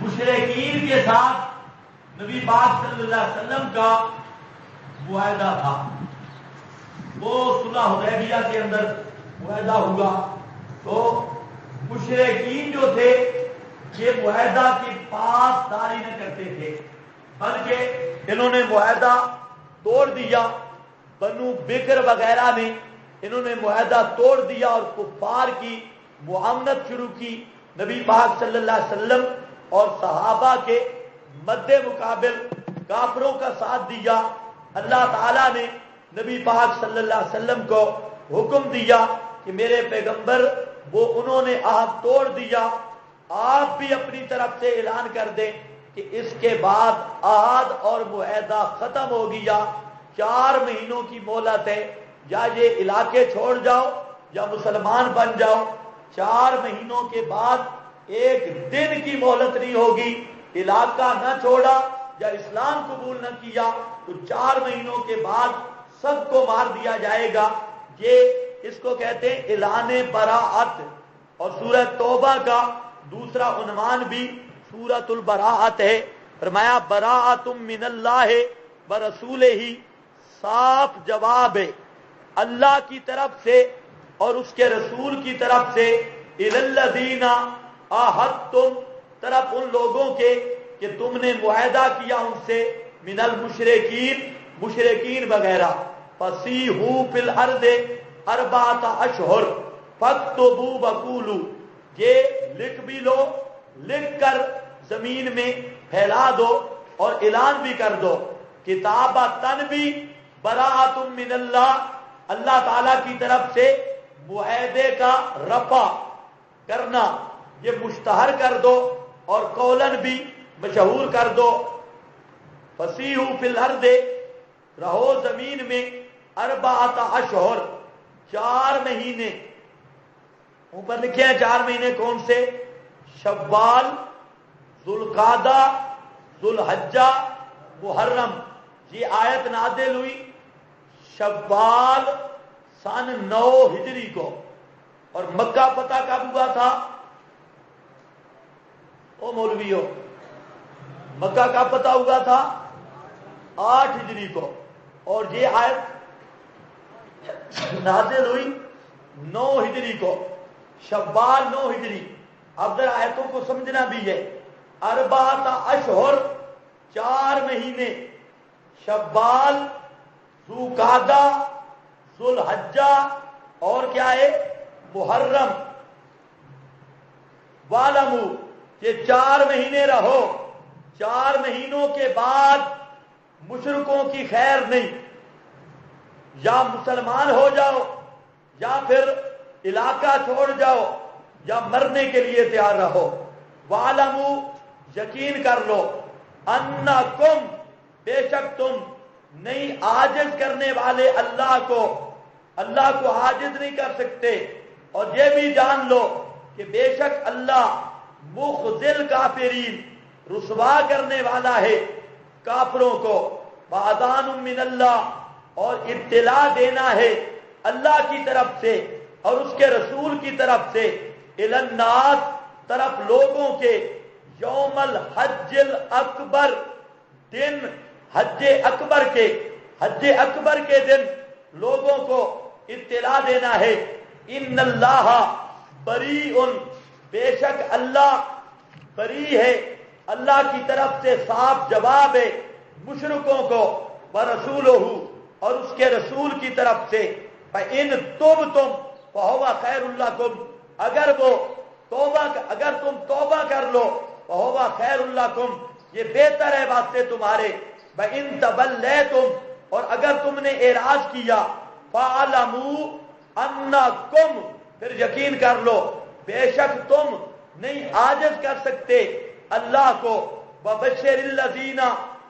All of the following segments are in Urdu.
مشرکین کے ساتھ نبی پاک صلی اللہ علیہ وسلم کا معاہدہ تھا. وہ صلح حدیبیہ کے اندر معاہدہ ہوا تو مشرکین جو تھے یہ معاہدہ کی پاسداری نہ کرتے تھے، بلکہ انہوں نے معاہدہ توڑ دیا. بنو بکر وغیرہ نے انہوں نے معاہدہ توڑ دیا اور کفار کی معاونت شروع کی. نبی پاک صلی اللہ علیہ وسلم اور صحابہ کے مد مقابل کافروں کا ساتھ دیا. اللہ تعالیٰ نے نبی پاک صلی اللہ علیہ وسلم کو حکم دیا کہ میرے پیغمبر وہ انہوں نے عہد توڑ دیا، آپ بھی اپنی طرف سے اعلان کر دیں کہ اس کے بعد عہد اور معاہدہ ختم ہو گیا. 4 مہینوں کی مہلت ہے، یا یہ علاقے چھوڑ جاؤ یا مسلمان بن جاؤ. 4 مہینوں کے بعد 1 دن کی مہلت نہیں ہوگی. علاقہ نہ چھوڑا یا اسلام قبول نہ کیا تو 4 مہینوں کے بعد سب کو مار دیا جائے گا. یہ اس کو کہتے ہیں اعلان براءت. اور سورہ توبہ کا دوسرا عنوان بھی سورۃ البراءت ہے. فرمایا براءۃ من اللہ ورسولہ، صاف جواب ہے اللہ کی طرف سے اور اس کے رسول کی طرف سے. الی الذین عاہدتم، طرف ان لوگوں کے کہ تم نے معاہدہ کیا ان سے، من المشرکین، مشرکین وغیرہ. فسیحوا فی الارض 4 اشہر فاکتبوا وقولوا، یہ لکھ بھی لو، لکھ کر زمین میں پھیلا دو اور اعلان بھی کر دو. کتابۃ بھی براءۃ من اللہ، اللہ تعالی کی طرف سے معاہدے کا رفع کرنا یہ مشتہر کر دو اور قولن بھی مشہور کر دو. فسیحوا فی الارض، رہو زمین میں 4 اشہر، 4 مہینے. اوپر لکھے ہیں 4 مہینے کون سے؟ شوال، ذوالقعدہ، ذوالحجہ، محرم. یہ آیت نازل ہوئی شوال سن 9 ہجری کو. اور مکہ فتح کب ہوا تھا؟ او مولویو، مکہ کا فتح ہوا تھا 8 ہجری کو. اور یہ آیت نازل ہوئی 9 ہجری کو، شوال 9 ہجری. اب ذرا آیتوں کو سمجھنا بھی ہے. 4 اشہر، 4 مہینے، شوال، ذوالقعدہ، ذوالحجہ اور کیا ہے؟ محرم. وَاعْلَمُوا، یہ 4 مہینے رہو. 4 مہینوں کے بعد مشرکوں کی خیر نہیں، یا مسلمان ہو جاؤ یا پھر علاقہ چھوڑ جاؤ یا مرنے کے لیے تیار رہو. وَاعْلَمُوا، یقین کر لو، اَنَّکُمْ، بے شک تم نہیں عاجز کرنے والے اللہ کو عاجز نہیں کر سکتے. اور یہ بھی جان لو کہ بے شک اللہ مخذل کافرین، رسوا کرنے والا ہے کافروں کو. وَأَذَانٌ مِّنَ اللَّهِ، اور اطلاع دینا ہے اللہ کی طرف سے اور اس کے رسول کی طرف سے. إِلَى النَّاسِ، طرف لوگوں کے. یوم الحج الاکبر، دن حج اکبر کے دن لوگوں کو اطلاع دینا ہے. ان اللہ بریء، بے شک اللہ بری ہے، اللہ کی طرف سے صاف جواب ہے مشرکوں کو. ورسولہ، اور اس کے رسول کی طرف سے. فإن تبتم فہو خیر لکم، اگر تم توبہ کر لو فہو خیر لکم، یہ بہتر ہے واسطے تمہارے. وإن تولیتم، اور اگر تم نے اعراض کیا، فاعلموا انکم، پھر یقین کر لو بے شک تم نہیں عاجز کر سکتے اللہ کو. وبشر الذین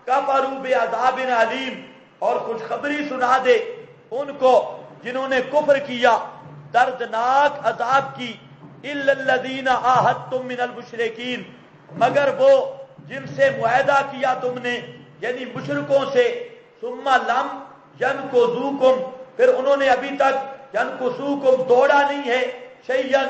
کفروا بعذاب علیم، اور خوشخبری سنا دے ان کو جنہوں نے کفر کیا دردناک عذاب کی. الا الذین عاہدتم من المشرکین، مگر وہ جن سے معاہدہ کیا تم نے یعنی مشرکوں سے. ثم لم ینقضوکم، پھر انہوں نے ابھی تک ینقصوکم توڑا نہیں ہے شیئا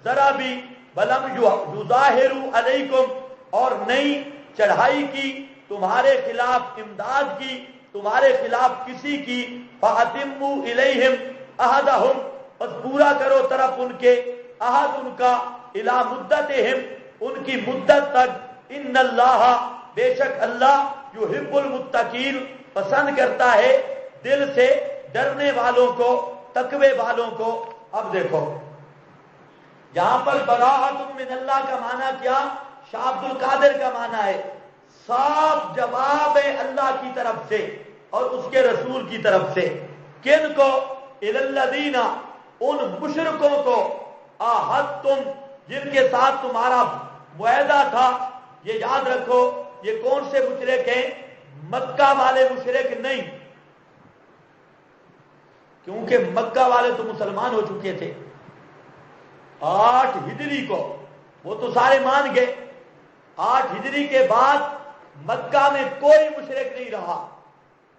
ذرا بھی. ولم یظاہروا علیکم، اور نئی چڑھائی کی، تمہارے خلاف امداد کی، تمہارے خلاف کسی کی، فَأَتِمُّوا إِلَيْهِمْ عَهْدَهُمْ، بس پورا کرو طرف ان کے، عہد ان کا، اِلَى مُدَّتِهِمْ، ان کی مدت تک، ان اللہ، بے شک اللہ، یحب المتقین، پسند کرتا ہے دل سے ڈرنے والوں کو، تقوی والوں کو۔ اب دیکھو یہاں پر براءۃ من اللہ کا معنی کیا؟ شاہ عبد القادر کا معنی ہے صاف جواب ہے اللہ کی طرف سے اور اس کے رسول کی طرف سے۔ کن کو؟ الی الذین، ان مشرکوں کو، عاہدتم، جن کے ساتھ تمہارا معاہدہ تھا۔ یہ یاد رکھو یہ کون سے مشرک ہیں؟ مکہ والے مشرک نہیں، کیونکہ مکہ والے تو مسلمان ہو چکے تھے 8 ہجری کو، وہ تو سارے مان گئے۔ 8 ہجری کے بعد مکہ میں کوئی مشرک نہیں رہا۔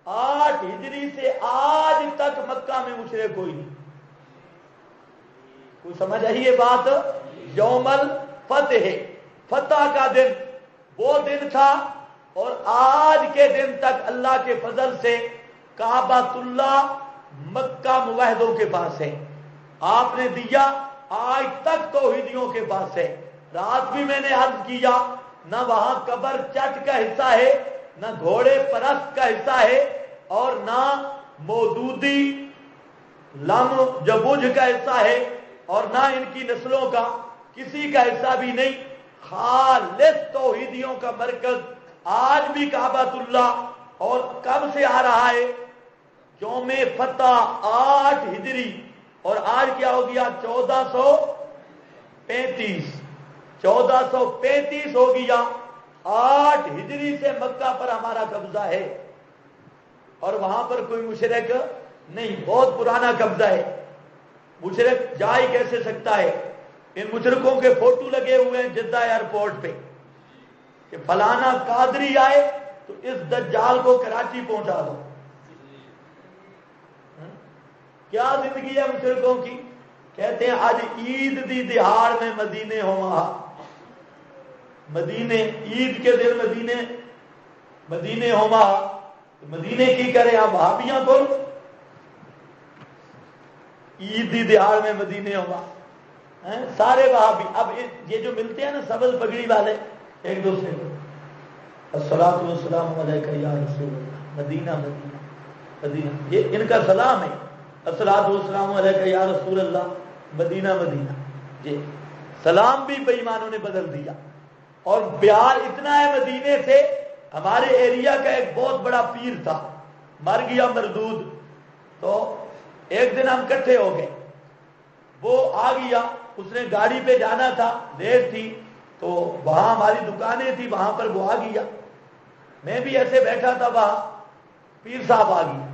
8 ہجری سے آج تک مکہ میں مشرک کوئی نہیں۔ کوئی سمجھ آئی یہ بات؟ یوم الفتح، فتح کا دن وہ دن تھا، اور آج کے دن تک اللہ کے فضل سے کعبۃ اللہ مکہ معاہدوں کے پاس ہے۔ آپ نے دیا، آج تک توحیدیوں کے پاس ہے۔ رات بھی میں نے عرض کیا، نہ وہاں قبر چٹ کا حصہ ہے، نہ گھوڑے پرست کا حصہ ہے، اور نہ مودودی لم جبوج کا حصہ ہے، اور نہ ان کی نسلوں کا کسی کا حصہ بھی نہیں۔ خالص توحیدیوں کا مرکز آج بھی کعبۃ اللہ، اور کب سے آ رہا ہے؟ یوم فتح 8 ہجری، اور آج کیا ہو گیا؟ 1435 ہو گیا۔ 8 ہجری سے مکہ پر ہمارا قبضہ ہے، اور وہاں پر کوئی مشرک نہیں، بہت پرانا قبضہ ہے۔ مشرک جا ہی کیسے سکتا ہے؟ ان مشرکوں کے فوٹو لگے ہوئے ہیں جدہ ایئرپورٹ پہ کہ فلانا قادری آئے تو اس دجال کو کراچی پہنچا دو۔ کیا زندگی ہے مشرکوں کی؟ کہتے ہیں آج عید دی دہاڑ میں مدینے ہوا، مدینے عید کے دن مدینے ہوا، مدینے کی کرے آپ وہابیاں کو؟ عید دی دہاڑ میں مدینے ہوا، سارے وہابی۔ اب یہ جو ملتے ہیں نا سبز پگڑی والے ایک دوسرے کو، الصلاۃ والسلام علیک یا رسول اللہ، مدینہ مدینہ مدینہ، یہ ان کا سلام ہے، الصلاۃ والسلام علیک یا رسول اللہ، مدینہ مدینہ۔ یہ سلام بھی بے ایمانوں نے بدل دیا۔ اور پیار اتنا ہے مدینے سے، ہمارے ایریا کا ایک بہت بڑا پیر تھا، مر گیا مردود، تو ایک دن ہم کٹھے ہو گئے، وہ آ گیا، اس نے گاڑی پہ جانا تھا، دیر تھی، تو وہاں ہماری دکانیں تھی، وہاں پر وہ آ گیا، میں بھی ایسے بیٹھا تھا، وہاں پیر صاحب آ گیا۔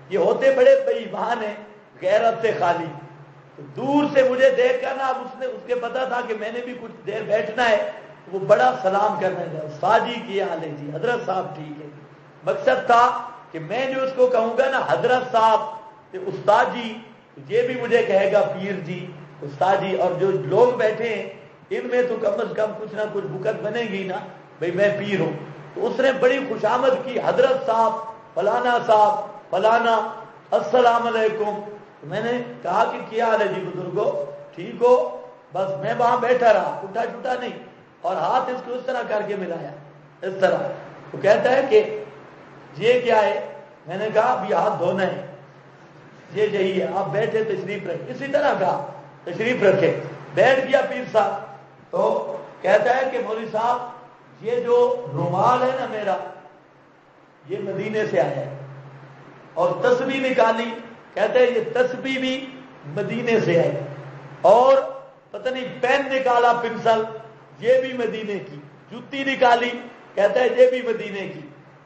یہ ہوتے بڑے بے ایمان ہیں، غیرت سے خالی، تو دور سے مجھے دیکھ کر نا، اب اس کے پتا تھا کہ میں نے بھی کچھ دیر بیٹھنا ہے، وہ بڑا سلام کرنے لگا، استاد جی کی حال ہے جی، حضرت صاحب ٹھیک ہے۔ مقصد تھا کہ میں جو اس کو کہوں گا نا حضرت صاحب، استاد جی، یہ بھی مجھے کہے گا پیر جی، استاد جی، اور جو لوگ بیٹھے ہیں ان میں تو کم از کم کچھ نہ کچھ بکت بنے گی نا، بھئی میں پیر ہوں۔ تو اس نے بڑی خوشامد کی، حضرت صاحب، فلانا صاحب، فلانا، السلام علیکم۔ میں نے کہا کہ کیا حال ہے جی بزرگو، ٹھیک ہو؟ بس میں وہاں بیٹھا رہا، اٹھا چھٹا نہیں، اور ہاتھ اس کو اس طرح کر کے ملایا، اس طرح۔ تو کہتا ہے کہ یہ کیا ہے؟ میں نے کہا اب یہ ہاتھ دھونا ہے، یہ یہی ہے، آپ بیٹھے تشریف رکھیں، اسی طرح کہا تشریف رکھے۔ بیٹھ گیا پیر صاحب، تو کہتا ہے کہ مولوی صاحب یہ جو رومال ہے نا میرا، یہ مدینے سے آیا ہے، اور تسبیح نکالی، کہتے ہیں یہ تسبیح بھی مدینے سے ہے، اور پتہ نہیں پین نکالا، پنسل، یہ بھی مدینے کی، جوتی نکالی، کہتا ہے یہ بھی مدینے کی۔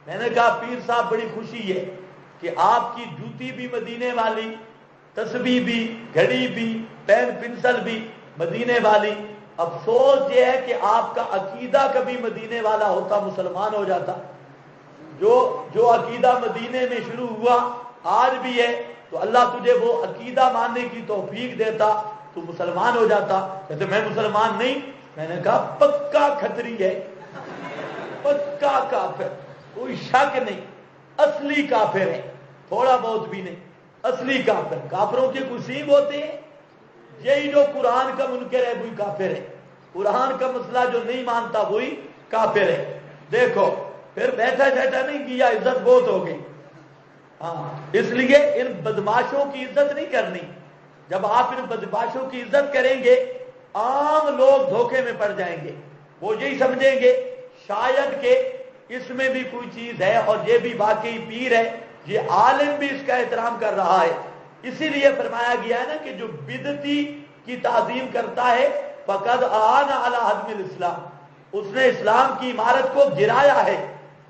میں نے کہا پیر صاحب بڑی خوشی ہے کہ آپ کی جوتی بھی مدینے والی، تسبیح بھی، گھڑی بھی، پین پنسل بھی مدینے والی۔ افسوس یہ ہے کہ آپ کا عقیدہ کبھی مدینے والا ہوتا مسلمان ہو جاتا، جو عقیدہ مدینے میں شروع ہوا آج بھی ہے، تو اللہ تجھے وہ عقیدہ ماننے کی توفیق دیتا، تو مسلمان ہو جاتا۔ کہتے میں مسلمان نہیں، میں نے کہا پکا کھتری ہے، پکا کافر، کوئی شک نہیں، اصلی کافر ہے، تھوڑا بہت بھی نہیں، اصلی کافر۔ کافروں کے قسیم ہوتے ہیں، یہی جو قرآن کا منکر ہے وہی کافر ہے، قرآن کا مسئلہ جو نہیں مانتا وہی کافر ہے۔ دیکھو پھر بیٹھا بیٹھا نہیں کیا، عزت بہت ہو گئی۔ ہاں، اس لیے ان بدماشوں کی عزت نہیں کرنی۔ جب آپ ان بدماشوں کی عزت کریں گے عام لوگ دھوکے میں پڑ جائیں گے، وہ یہی سمجھیں گے شاید کہ اس میں بھی کوئی چیز ہے اور یہ بھی واقعی پیر ہے، یہ عالم بھی اس کا احترام کر رہا ہے۔ اسی لیے فرمایا گیا ہے نا کہ جو بدعتی کی تعظیم کرتا ہے فقد آن علی ہدم الاسلام، اس نے اسلام کی عمارت کو گرایا ہے۔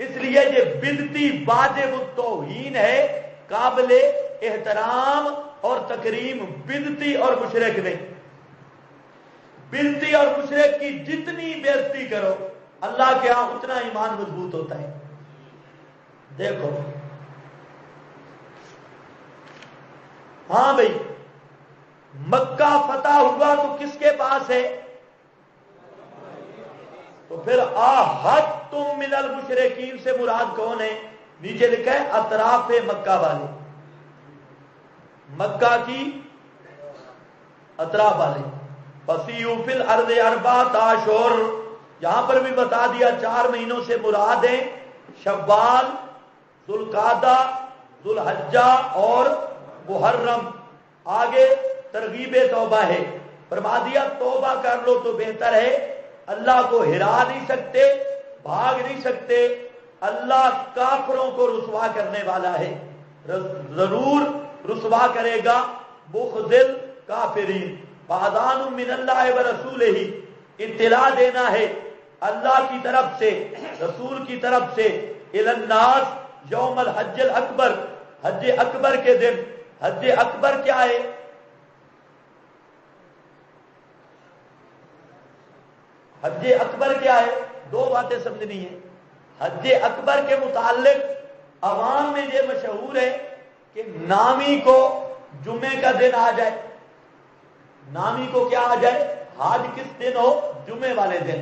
اس لیے یہ بدعتی واجب التوہین ہے، قابل احترام اور تکریم بدعتی اور مشرک نہیں۔ بدعتی اور مشرک کی جتنی بےعزتی کرو اللہ کے ہاں اتنا ایمان مضبوط ہوتا ہے۔ دیکھو ہاں بھائی، مکہ فتح ہوا تو کس کے پاس ہے؟ تو پھر آحدتم من المشرکین سے مراد کون ہے؟ نیچے لکھا ہے اطراف مکہ والے، مکہ کی اطراف والے۔ فسیحوا فی الارض اربعۃ اشہر، یہاں پر بھی بتا دیا 4 مہینوں سے مراد ہیں شوال، ذوالقعدہ، ذوالحجہ اور محرم۔ آگے ترغیب توبہ ہے، فرما دیا توبہ کر لو تو بہتر ہے، اللہ کو ہرا نہیں سکتے، بھاگ نہیں سکتے، اللہ کافروں کو رسوا کرنے والا ہے، ضرور رسوا کرے گا بخذل کافرین۔ فاذان من اللہ ورسولہ، اطلاع دینا ہے اللہ کی طرف سے، رسول کی طرف سے، الی الناس یوم الحج الاکبر، حج اکبر کے دن۔ حج اکبر کیا ہے؟ حج اکبر کیا ہے؟ 2 باتیں سمجھنی ہے۔ حج اکبر کے متعلق عوام میں یہ مشہور ہے کہ نامی کو جمعے کا دن آ جائے، نامی کو کیا آ جائے؟ حج کس دن ہو؟ جمعے والے دن،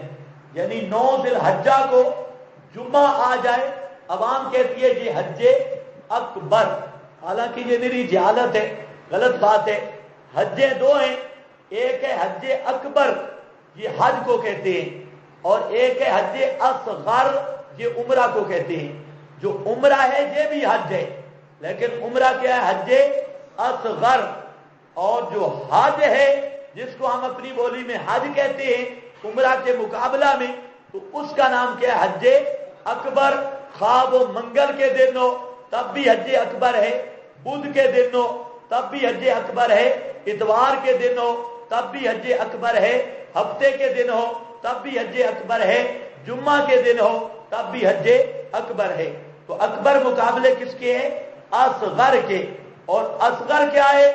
یعنی 9 ذی الحجہ کو جمعہ آ جائے، عوام کہتی ہے یہ حج اکبر۔ حالانکہ یہ میری جہالت ہے، غلط بات ہے۔ حجیں 2 ہیں، ایک ہے حج اکبر، یہ حج کو کہتے ہیں، اور ایک ہے حج اصغر، یہ عمرہ کو کہتے ہیں۔ جو عمرہ ہے یہ بھی حج ہے، لیکن عمرہ کیا ہے؟ حج اصغر۔ اور جو حج ہے جس کو ہم اپنی بولی میں حج کہتے ہیں عمرہ کے مقابلہ میں، تو اس کا نام کیا ہے؟ حج اکبر۔ خواہ وہ منگل کے دن ہو تب بھی حج اکبر ہے، بدھ کے دن ہو تب بھی حج اکبر ہے، اتوار کے دن ہو تب بھی حج اکبر ہے، ہفتے کے دن ہو تب بھی حج اکبر ہے، جمعہ کے دن ہو تب بھی حج اکبر ہے۔ تو اکبر مقابلے کس کے ہیں؟ اصغر کے۔ اور اصغر کیا ہے؟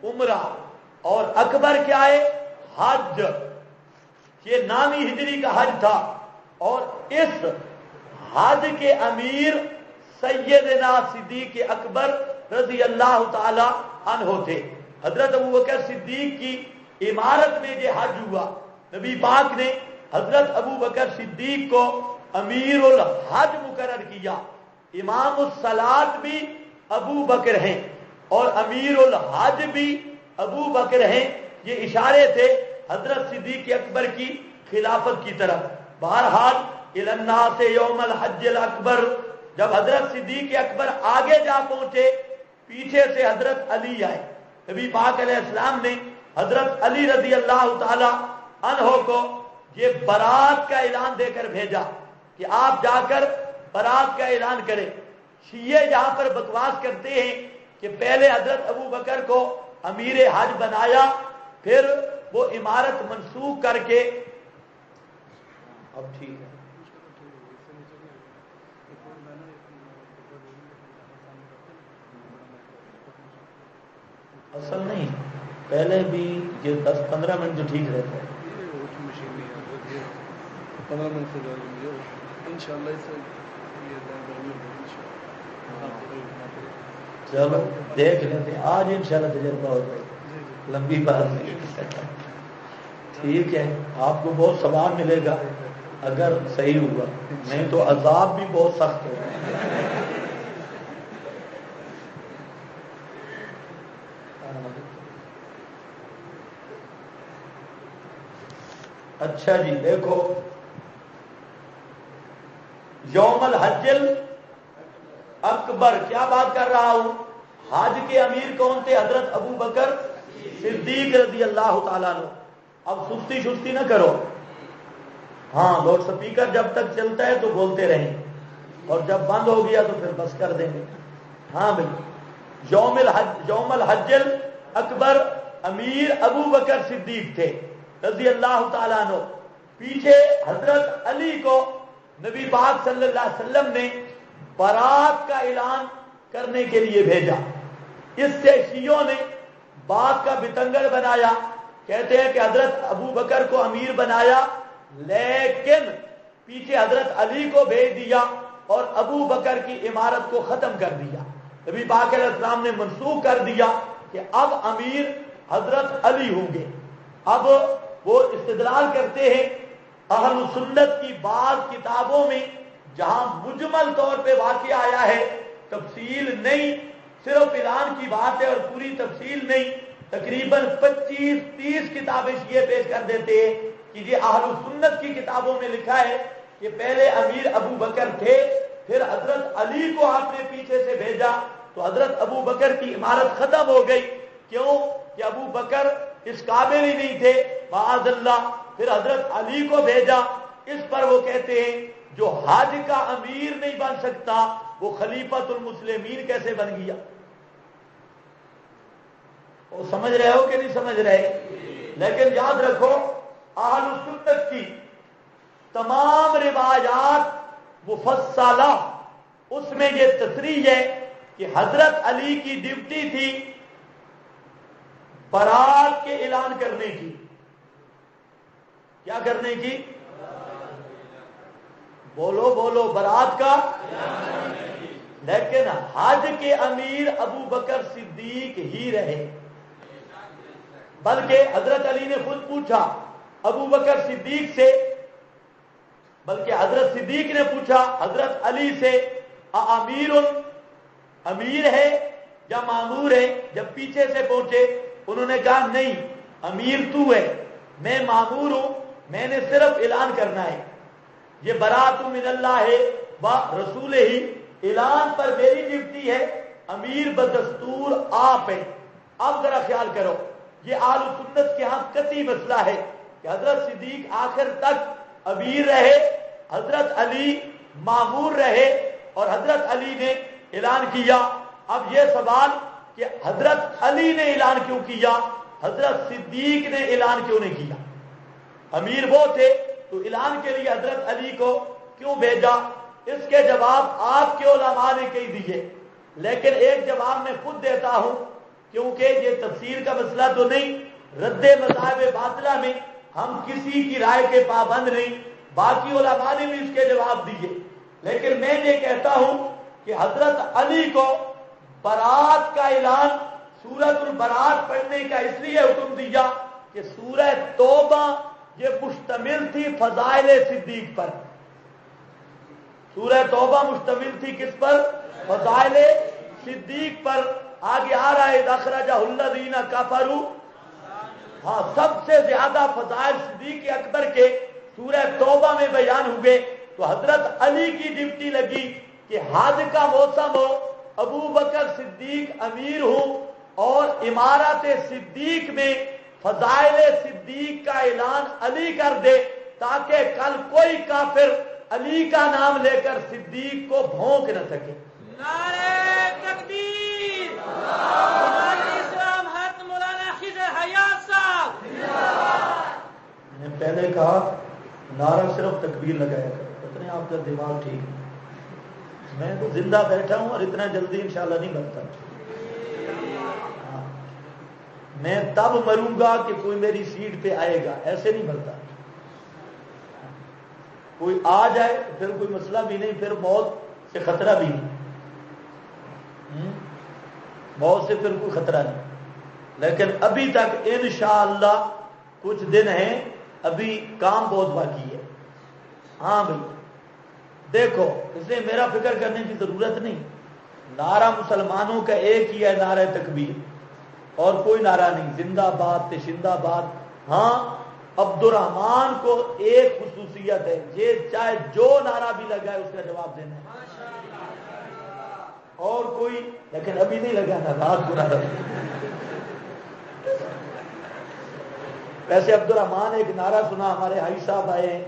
عمرہ۔ اور اکبر کیا ہے؟ حج۔ یہ نامی ہجری کا حج تھا، اور اس حج کے امیر سیدنا صدیق اکبر رضی اللہ تعالی عنہ تھے۔ حضرت ابوبکر صدیق کی عمارت میں یہ حج ہوا، نبی پاک نے حضرت ابوبکر صدیق کو امیر الحج مقرر کیا۔ امام الصلاۃ بھی ابو بکر ہیں اور امیر الحج بھی ابو بکر ہیں۔ یہ اشارے تھے حضرت صدیق اکبر کی خلافت کی طرف۔ بہرحال الی الناس یوم الحج الاکبر، جب حضرت صدیق اکبر آگے جا پہنچے، پیچھے سے حضرت علی آئے۔ نبی پاک علیہ السلام نے حضرت علی رضی اللہ تعالی عنہ کو یہ برات کا اعلان دے کر بھیجا کہ آپ جا کر برات کا اعلان کریں۔ شیعہ یہاں پر بکواس کرتے ہیں کہ پہلے حضرت ابو بکر کو امیر حج بنایا، پھر وہ عمارت منسوخ کر کے، اب ٹھیک ہے، اصل نہیں، پہلے بھی یہ 10-15 منٹ جو ٹھیک رہتا ہے، 15 منٹ سے انشاءاللہ۔ چلو دیکھ لیتے ہیں، آج انشاءاللہ تجربہ ہو جائے گا، لمبی بات نہیں۔ ٹھیک ہے، آپ کو بہت ثواب ملے گا، اگر صحیح ہوا، نہیں تو عذاب بھی بہت سخت ہوگا۔ اچھا جی دیکھو، یوم الحج اکبر کیا بات کر رہا ہوں؟ حج کے امیر کون تھے؟ حضرت ابو بکر صدیق رضی اللہ تعالیٰ عنہ۔ اب سستی شستی نہ کرو، ہاں لاؤڈ سپیکر جب تک چلتا ہے تو بولتے رہیں، اور جب بند ہو گیا تو پھر بس کر دیں گے۔ ہاں بھائی، یوم الحج اکبر امیر ابو بکر صدیق تھے رضی اللہ تعالیٰ عنہ۔ پیچھے حضرت علی کو نبی پاک صلی اللہ علیہ وسلم نے برات کا اعلان کرنے کے لیے بھیجا۔ اس سے شیعوں نے بات کا بتنگڑ بنایا، کہتے ہیں کہ حضرت ابو بکر کو امیر بنایا لیکن پیچھے حضرت علی کو بھیج دیا اور ابو بکر کی امارت کو ختم کر دیا۔ نبی پاک علیہ السلام نے منسوخ کر دیا کہ اب امیر حضرت علی ہوں گے۔ اب وہ استدلال کرتے ہیں اہل سنت کی بعض کتابوں میں جہاں مجمل طور پہ واقعہ آیا ہے، تفصیل نہیں، صرف اعلان کی بات ہے اور پوری تفصیل نہیں، تقریباً 25-30 کتابیں شیعہ پیش کر دیتے ہیں کہ یہ اہل سنت کی کتابوں میں لکھا ہے کہ پہلے امیر ابو بکر تھے، پھر حضرت علی کو آپ نے پیچھے سے بھیجا تو حضرت ابو بکر کی امارت ختم ہو گئی۔ کیوں کہ ابو بکر اس قابل ہی نہیں تھے معاذ اللہ، پھر حضرت علی کو بھیجا۔ اس پر وہ کہتے ہیں جو حج کا امیر نہیں بن سکتا وہ خلیفۃ المسلمین کیسے بن گیا؟ وہ سمجھ رہے ہو کہ نہیں سمجھ رہے؟ لیکن یاد رکھو اہل سنت کی تمام روایات مفصلہ، اس میں یہ تصریح ہے کہ حضرت علی کی ڈیوٹی تھی برات کے اعلان کرنے کی۔ کیا کرنے کی؟ بولو بولو، برات کا۔ لیکن حج کے امیر ابو بکر صدیق ہی رہے، بلکہ حضرت علی نے خود پوچھا ابو بکر صدیق سے، بلکہ حضرت صدیق نے پوچھا حضرت علی سے امیر ہے یا مامور ہے؟ جب پیچھے سے پہنچے انہوں نے کہا نہیں، امیر تو ہے، میں مامور ہوں، میں نے صرف اعلان کرنا ہے، یہ برات من اللہ ہے و رسول ہی، اعلان پر میری ڈیوٹی ہے، امیر بدستور آپ ہے۔ اب ذرا خیال کرو، یہ اہل سنت کے ہاں قطعی مسئلہ ہے کہ حضرت صدیق آخر تک امیر رہے، حضرت علی مامور رہے، اور حضرت علی نے اعلان کیا۔ اب یہ سوال کہ حضرت علی نے اعلان کیوں کیا، حضرت صدیق نے اعلان کیوں نہیں کیا؟ امیر وہ تھے تو اعلان کے لیے حضرت علی کو کیوں بھیجا؟ اس کے جواب آپ کے علماء نے کئی دیے، لیکن ایک جواب میں خود دیتا ہوں کیونکہ یہ تفسیر کا مسئلہ تو نہیں، رد مذاہب باطلہ میں ہم کسی کی رائے کے پابند نہیں، باقی علماء نے بھی اس کے جواب دیے، لیکن میں یہ کہتا ہوں کہ حضرت علی کو برات کا اعلان سورۃ البرات پڑھنے کا اس لیے حکم دیا کہ سورہ توبہ یہ مشتمل تھی فضائل صدیق پر۔ سورہ توبہ مشتمل تھی کس پر؟ فضائل صدیق پر۔ آگے آ رہا ہے اخرجہ الذین کفروا، ہاں سب سے زیادہ فضائل صدیق اکبر کے سورہ توبہ میں بیان ہوئے، تو حضرت علی کی ڈیوٹی لگی کہ حج کا موسم ہو، ابو بکر صدیق امیر ہوں اور امارت صدیق میں فضائل صدیق کا اعلان علی کر دے تاکہ کل کوئی کافر علی کا نام لے کر صدیق کو بھونک نہ سکے۔ نعرہ تکبیر، مولانا اسلام حضرت مولانا خضر حیات صاحب۔ میں نے پہلے کہا نعرہ صرف تکبیر لگایا کرو، اتنے آپ کا دماغ ٹھیک ہے، میں تو زندہ بیٹھا ہوں اور اتنا جلدی انشاءاللہ نہیں بنتا۔ میں تب مروں گا کہ کوئی میری سیٹ پہ آئے گا، ایسے نہیں مرتا۔ کوئی آ جائے تو پھر کوئی مسئلہ بھی نہیں، پھر موت سے خطرہ بھی نہیں، موت سے پھر کوئی خطرہ نہیں، لیکن ابھی تک انشاءاللہ کچھ دن ہیں، ابھی کام بہت باقی ہے۔ ہاں بھائی دیکھو اس لیے میرا فکر کرنے کی ضرورت نہیں. نعرہ مسلمانوں کا ایک ہی ہے، نعرہ تکبیر، اور کوئی نعرہ نہیں. زندہ باد تشندہ باد. ہاں عبد الرحمان کو ایک خصوصیت ہے، یہ چاہے جو نعرہ بھی لگا ہے اس کا جواب دینا ہے. اور کوئی لیکن ابھی نہیں لگا نا، رات کو نعرہ. ویسے عبد الرحمان ایک نعرہ سنا، ہمارے حاجی صاحب آئے ہیں،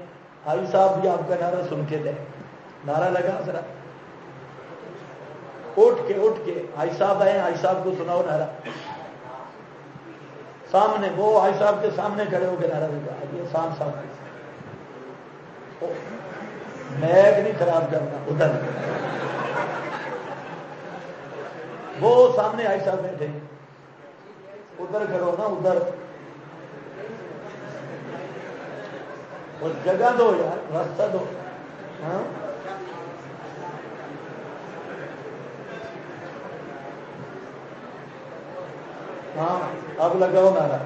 حاجی صاحب بھی آپ کا نعرہ سن کے دیں. نعرہ لگا ذرا اٹھ کے حاجی صاحب آئے، حاجی صاحب کو سناؤ نعرہ. سامنے وہ حاجی صاحب کے سامنے کھڑے ہو کے نعرہ لگا. یہ صاحب میگ نہیں خراب کرنا، ادھر وہ سامنے حاجی صاحب بیٹھے، ادھر کرو نا، ادھر جگہ دو یار، راستہ دو. ہاں ہاں اب لگاؤ نعرہ.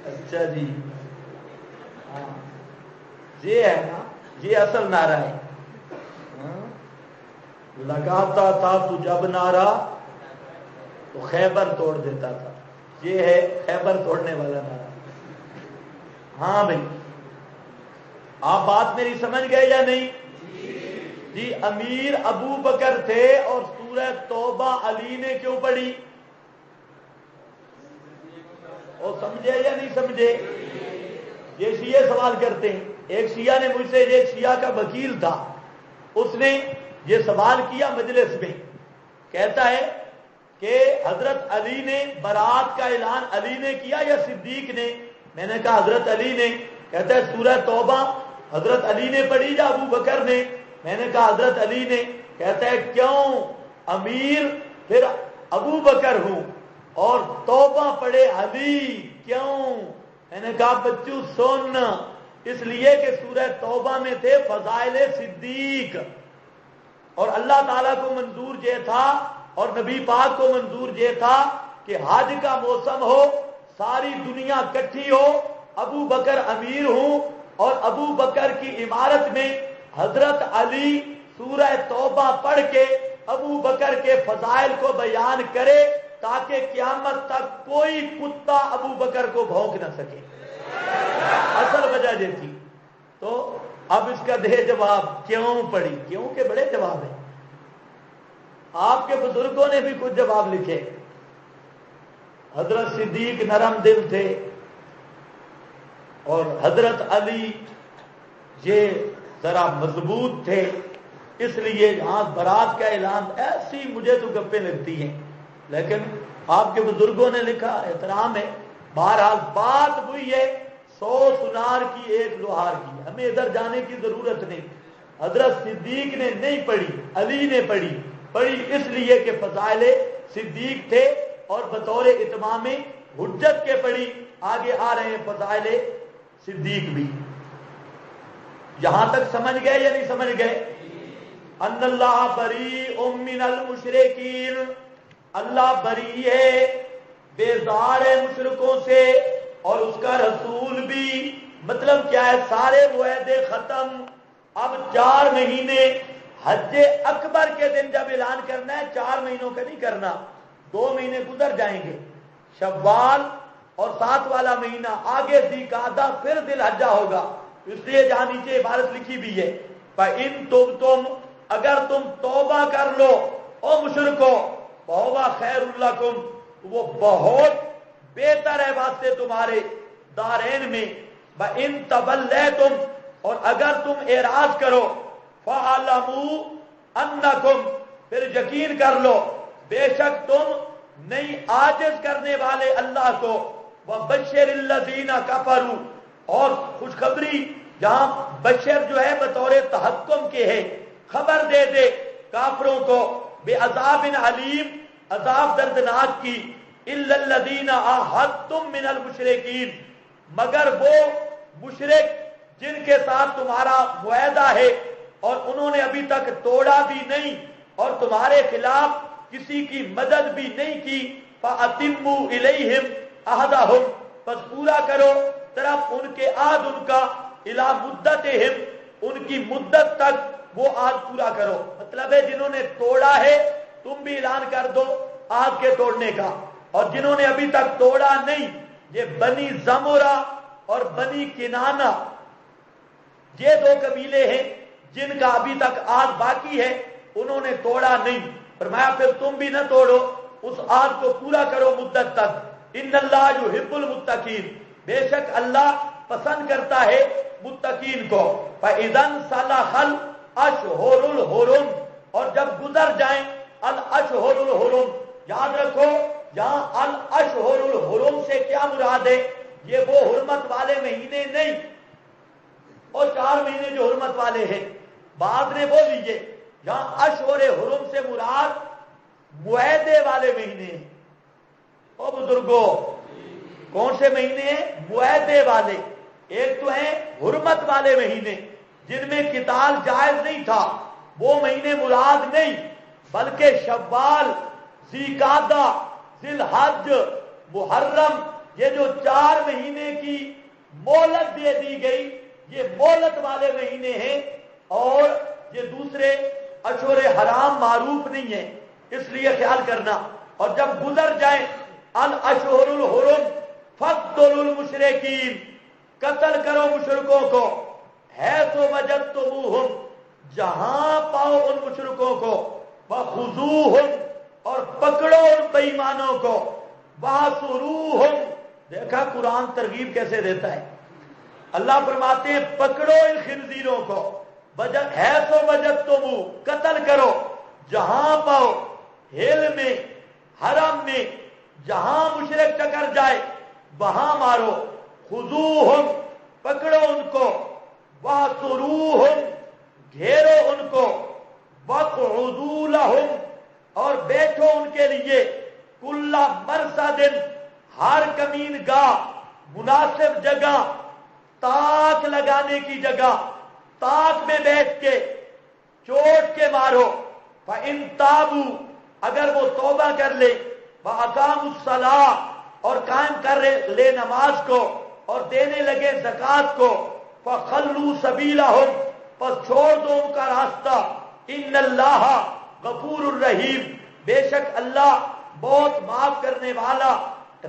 اچھا جی، ہاں یہ ہے نا، یہ اصل نعرہ ہے. لگاتا تھا تو جب نعرہ تو خیبر توڑ دیتا تھا. یہ ہے خیبر توڑنے والا نعرہ. ہاں بھائی آپ بات میری سمجھ گئے یا نہیں؟ جی امیر ابو بکر تھے اور سورہ توبہ علی نے کیوں پڑھی؟ اور سمجھے یا نہیں سمجھے؟ یہ شیعہ سوال کرتے ہیں. ایک شیعہ نے مجھ سے، ایک شیعہ کا وکیل تھا، اس نے یہ سوال کیا مجلس میں. کہتا ہے کہ حضرت علی نے برات کا اعلان علی نے کیا یا صدیق نے؟ میں نے کہا حضرت علی نے. کہتا ہے سورہ توبہ حضرت علی نے پڑھی یا ابو بکر نے؟ میں نے کہا حضرت علی نے. کہتا ہے کیوں؟ امیر پھر ابو بکر ہوں اور توبہ پڑھے علی، کیوں؟ میں نے کہا بچوں سن، اس لیے کہ سورہ توبہ میں تھے فضائل صدیق، اور اللہ تعالیٰ کو منظور یہ تھا اور نبی پاک کو منظور یہ تھا کہ حج کا موسم ہو، ساری دنیا کٹھی ہو، ابو بکر امیر ہوں اور ابو بکر کی عمارت میں حضرت علی سورہ توبہ پڑھ کے ابو بکر کے فضائل کو بیان کرے تاکہ قیامت تک کوئی کتا ابو بکر کو بھونک نہ سکے. اصل وجہ یہ تھی. تو اب اس کا دے جواب کیوں پڑھی؟ کیوں کے بڑے جواب ہیں. آپ کے بزرگوں نے بھی کچھ جواب لکھے. حضرت صدیق نرم دل تھے اور حضرت علی یہ ذرا مضبوط تھے، اس لیے یہاں برات کا اعلان. ایسی مجھے تو گپیں لگتی ہیں، لیکن آپ کے بزرگوں نے لکھا، احترام ہے. بہرحال بات وہی ہے، 100 سنار کی ایک لوہار کی. ہمیں ادھر جانے کی ضرورت نہیں. حضرت صدیق نے نہیں پڑھی، علی نے پڑھی اس لیے کہ فضائل صدیق تھے اور بطور اتمام حجت کے پڑھی. آگے آ رہے ہیں فضائل صدیق بھی. یہاں تک سمجھ گئے یا نہیں سمجھ گئے؟ ان اللہ بریء من المشرکین، اللہ بری ہے، بیزار ہے مشرکوں سے، اور اس کا رسول بھی. مطلب کیا ہے؟ سارے معاہدے ختم. اب 4 مہینے حج اکبر کے دن جب اعلان کرنا ہے، 4 مہینوں کا نہیں کرنا، 2 مہینے گزر جائیں گے. شوال اور 7 والا مہینہ آگے ذی-قعدہ، پھر ذی الحجہ ہوگا. اس لیے جہاں نیچے عبارت لکھی بھی ہے فَإِن تُبْتُمْ، اگر تم توبہ کر لو او مشرکو، فَهُوَ خَيْرٌ لَكُمْ، وہ بہت بہتر ہے واسطے تمہارے دارین میں. وَإِن تَوَلَّيْتُمْ، اور اگر تم اعراض کرو، فَاعْلَمُوا أَنَّكُمْ، پھر یقین کر لو بے شک تم نہیں عاجز کرنے والے اللہ کو، وَبَشِّرِ الَّذِينَ كَفَرُوا، اور خوشخبری جہاں بشر جو ہے بطور تحکم کے ہے، خبر دے دے کافروں کو بعذاب علیم، عذاب دردناک کی، الا الذین عاہدتم من المشرکین، مگر وہ مشرک جن کے ساتھ تمہارا معاہدہ ہے اور انہوں نے ابھی تک توڑا بھی نہیں اور تمہارے خلاف کسی کی مدد بھی نہیں کی، فَأَتِمُّوا إِلَيْهِمْ عَهْدَهُمْ، بس پورا کرو طرف ان کے عہد ان کا، الی مدتہم، ان کی مدت تک وہ عہد پورا کرو۔ مطلب ہے جنہوں نے توڑا ہے تم بھی اعلان کر دو عہد کے توڑنے کا، اور جنہوں نے ابھی تک توڑا نہیں، یہ بنی زمرہ اور بنی کنانہ، یہ دو قبیلے ہیں جن کا ابھی تک عہد باقی ہے، انہوں نے توڑا نہیں۔ فرمایا پھر تم بھی نہ توڑو، اس عہد کو پورا کرو مدت تک۔ ان اللہ یحب المتقین، بے شک اللہ پسند کرتا ہے متقین کو۔ فَإِذَا انْسَلَخَ الْأَشْهُرُ الْحُرُمُ، اور جب گزر جائیں الاشہر الحرم، یاد رکھو یہاں الاشہر الحرم سے کیا مراد ہے؟ یہ وہ حرمت والے مہینے نہیں، اور 4 مہینے جو حرمت والے ہیں بعد نے وہ لیے، یہاں اشہر حرم سے مراد معاہدے والے مہینے ہیں۔ او بزرگوں، کون سے مہینے ہیں؟ معاہدے والے۔ ایک تو ہیں حرمت والے مہینے جن میں قتال جائز نہیں تھا، وہ مہینے مراد نہیں، بلکہ شوال، ذی-قعدہ، ذی الحج، محرم، یہ جو 4 مہینے کی مہلت دے دی گئی، یہ مہلت والے مہینے ہیں، اور یہ دوسرے اشہر حرام معروف نہیں ہیں، اس لیے خیال کرنا۔ اور جب گزر جائیں الاشہر الحرم فاقتلوا المشرکین، قتل کرو مشرکوں کو، حیث وجدتموہم، جہاں پاؤ ان مشرکوں کو، وخذوہم، اور پکڑو ان بے ایمانوں کو، واحصروہم، دیکھا قرآن ترغیب کیسے دیتا ہے۔ اللہ فرماتے ہیں پکڑو ان خنزیروں کو، حیث وجدتموہ، قتل کرو جہاں پاؤ، ہل میں، حرم میں، جہاں مشرک ٹکر جائے وہاں مارو، خذوہم، پکڑو ان کو، واحصروہم، گھیرو ان کو، وقعدوا لہم، اور بیٹھو ان کے لیے، کل مرصد، ہر کمین گاہ، مناسب جگہ، تاک لگانے کی جگہ، تاک میں بیٹھ کے چوٹ کے مارو۔ فَإِن تَابُوا، اگر وہ توبہ کر لے، وَأَقَامُوا الصَّلَاةَ، اور قائم کر لے نماز کو، اور دینے لگے زکوٰۃ کو، فَخَلُّوا سَبِيلَهُمْ، پس چھوڑ دو ان کا راستہ، ان اللہ غفور الرحیم، بے شک اللہ بہت معاف کرنے والا،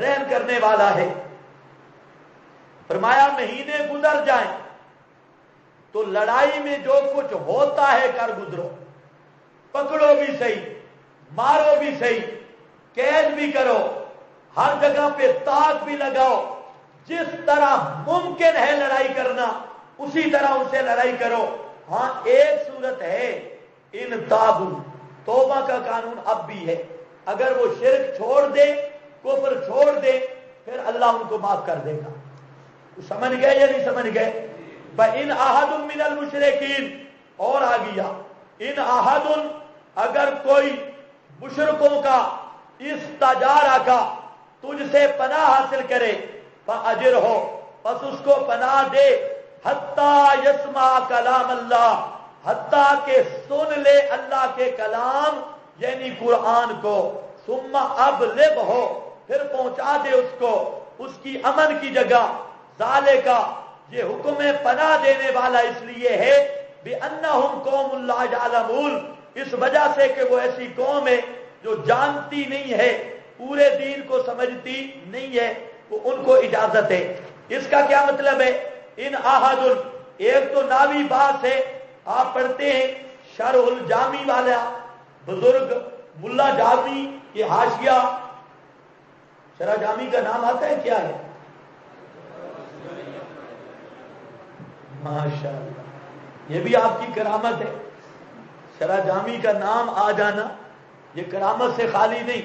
رحم کرنے والا ہے۔ فرمایا مہینے گزر جائیں تو لڑائی میں جو کچھ ہوتا ہے کر گزرو، پکڑو بھی صحیح، مارو بھی صحیح، قید بھی کرو، ہر جگہ پہ تاک بھی لگاؤ، جس طرح ممکن ہے لڑائی کرنا اسی طرح ان سے لڑائی کرو۔ ہاں ایک صورت ہے، ان تابو، توبہ کا قانون اب بھی ہے، اگر وہ شرک چھوڑ دے، کفر چھوڑ دے، پھر اللہ ان کو معاف کر دے گا۔ سمجھ گئے یا نہیں سمجھ گئے؟ فَإِنْ أَحَدٌ مِّنَ الْمُشْرِكِينَ، اور آ گیا ان احد، اگر کوئی مشرکوں کا استجارہ کا تجھ سے پناہ حاصل کرے، فَأَجِرْهُ، پس اس کو پناہ دے، حَتَّى يَسْمَعَ کلام اللہ، حتیٰ کہ سن لے اللہ کے کلام یعنی قرآن کو، ثم ابلغہ، پھر پہنچا دے اس کو اس کی امن کی جگہ۔ ذالکہ، یہ حکم پناہ دینے والا اس لیے ہے، بِأَنَّهُمْ قَوْمٌ لَا يَعْلَمُونَ، اس وجہ سے کہ وہ ایسی قوم ہے جو جانتی نہیں ہے، پورے دین کو سمجھتی نہیں ہے، وہ ان کو اجازت ہے۔ اس کا کیا مطلب ہے؟ ان احد، ایک تو ناوی باس ہے، آپ پڑھتے ہیں شرح الجامی والا بزرگ ملا جامی کی حاشیہ، شرح جامی کا نام آتا ہے کیا ہے؟ ماشاء اللہ، یہ بھی آپ کی کرامت ہے، شرح جامی کا نام آ جانا یہ کرامت سے خالی نہیں۔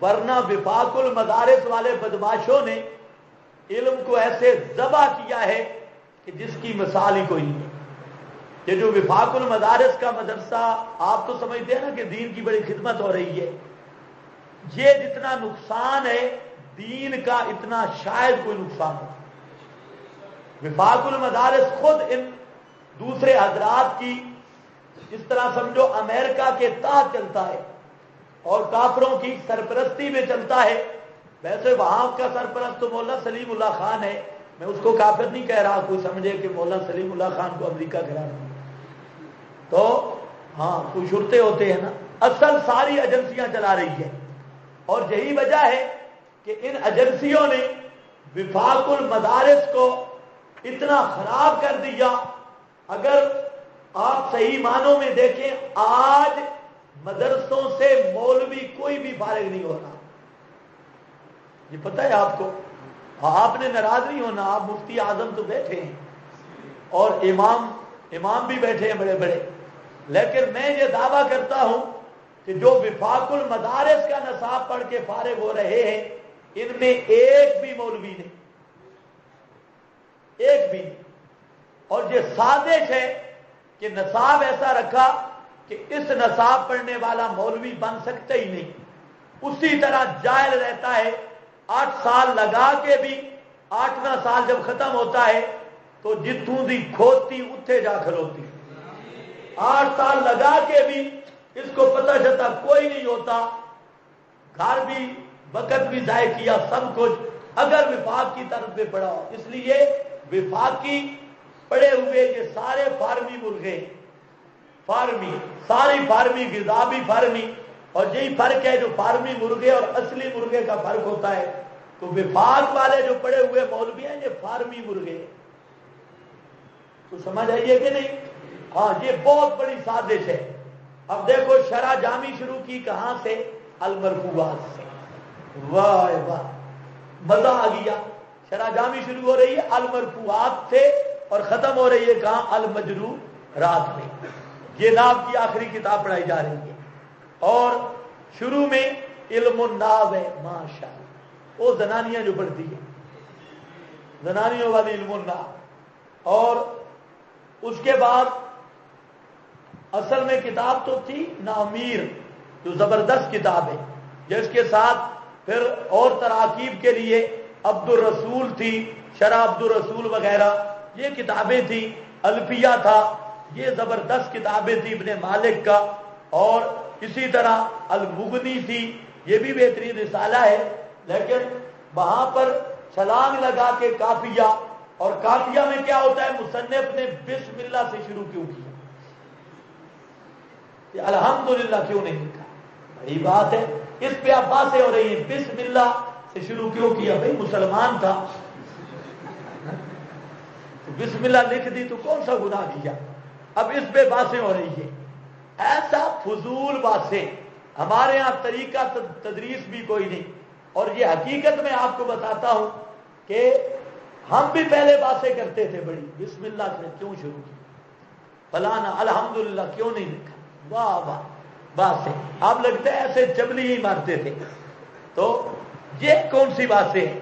ورنہ وفاق المدارس والے بدماشوں نے علم کو ایسے ذبح کیا ہے کہ جس کی مثال ہی کوئی نہیں ہے۔ یہ جو وفاق المدارس کا مدرسہ، آپ تو سمجھتے ہیں نا کہ دین کی بڑی خدمت ہو رہی ہے، یہ جتنا نقصان ہے دین کا اتنا شاید کوئی نقصان ہو۔ وفاق المدارس خود ان دوسرے حضرات کی اس طرح سمجھو امریکہ کے تحت چلتا ہے اور کافروں کی سرپرستی میں چلتا ہے۔ ویسے وہاں کا سرپرست تو مولانا سلیم اللہ خان ہے، میں اس کو کافر نہیں کہہ رہا، کوئی سمجھے کہ مولانا سلیم اللہ خان کو امریکہ گرا رہا تو ہاں کوئی شرطے ہوتے ہیں نا، اصل ساری ایجنسیاں چلا رہی ہے۔ اور یہی وجہ ہے کہ ان ایجنسیوں نے وفاق المدارس کو اتنا خراب کر دیا۔ اگر آپ صحیح معنوں میں دیکھیں، آج مدرسوں سے مولوی کوئی بھی فارغ نہیں ہو رہا، یہ پتہ ہے آپ کو۔ آپ نے ناراض نہیں ہونا، آپ مفتی اعظم تو بیٹھے ہیں اور امام بھی بیٹھے ہیں بڑے بڑے، لیکن میں یہ دعویٰ کرتا ہوں کہ جو وفاق المدارس کا نصاب پڑھ کے فارغ ہو رہے ہیں ان میں ایک بھی مولوی نہیں، ایک بھی نہیں۔ اور یہ سازش ہے کہ نصاب ایسا رکھا کہ اس نصاب پڑھنے والا مولوی بن سکتا ہی نہیں، اسی طرح جاہل رہتا ہے۔ 8 سال لگا کے بھی 8واں سال جب ختم ہوتا ہے تو جتوں دی کھوتی اتھے جا کھلوتی۔ 8 سال لگا کے بھی اس کو پتہ چلتا کوئی نہیں ہوتا، گھر بھی وقت بھی ضائع کیا سب کچھ، اگر وفاق کی طرف پہ پڑا ہو۔ اس لیے وفاقی پڑے ہوئے یہ سارے فارمی مرغے، فارمی ساری فارمی غذا بھی فارمی، اور یہی فرق ہے جو فارمی مرغے اور اصلی مرغے کا فرق ہوتا ہے۔ تو وفاق والے جو پڑے ہوئے مولوی ہیں یہ فارمی مرغے، تو سمجھ آئیے کہ نہیں؟ ہاں یہ بہت بڑی سازش ہے۔ اب دیکھو شرح جامی شروع کی کہاں سے؟ المرفوعات سے۔ واہ واہ مزہ آ گیا۔ شرح جامی شروع ہو رہی ہے المرفوعات سے اور ختم ہو رہی ہے کہاں؟ المجرورات میں۔ یہ ناو کی آخری کتاب پڑھائی جا رہی ہے اور شروع میں علم الناو ہے، ماشاء اللہ، وہ زنانیاں جو پڑھتی ہے، زنانیوں والی علم الناو۔ اور اس کے بعد اصل میں کتاب تو تھی نامیر جو زبردست کتاب ہے، جس کے ساتھ پھر اور تراکیب کے لیے عبد الرسول تھی، شرح عبد الرسول وغیرہ یہ کتابیں تھیں، الفیہ تھا، یہ زبردست کتابیں تھیں ابن مالک کا، اور اسی طرح المغنی تھی، یہ بھی بہترین رسالہ ہے۔ لیکن وہاں پر چھلانگ لگا کے کافیہ، اور کافیہ میں کیا ہوتا ہے؟ مصنف نے بسم اللہ سے شروع کیوں کیا، الحمدللہ کیوں نہیں لکھا؟ بڑی بات ہے، اس پہ اب باتیں ہو رہی ہیں، بسم اللہ سے شروع کیوں کیا؟ بھائی مسلمان تھا، تو بسم اللہ لکھ دی تو کون سا گناہ کیا؟ اب اس پہ باتیں ہو رہی ہے، ایسا فضول باتیں۔ ہمارے ہاں طریقہ تدریس بھی کوئی نہیں، اور یہ حقیقت میں آپ کو بتاتا ہوں کہ ہم بھی پہلے باتیں کرتے تھے بڑی، بسم اللہ سے کیوں شروع کی، فلانا الحمدللہ کیوں نہیں لکھا، واہ واہ باتیں۔ آپ لگتا ہے ایسے چبلی ہی مارتے تھے، تو یہ کون سی باتیں ہیں؟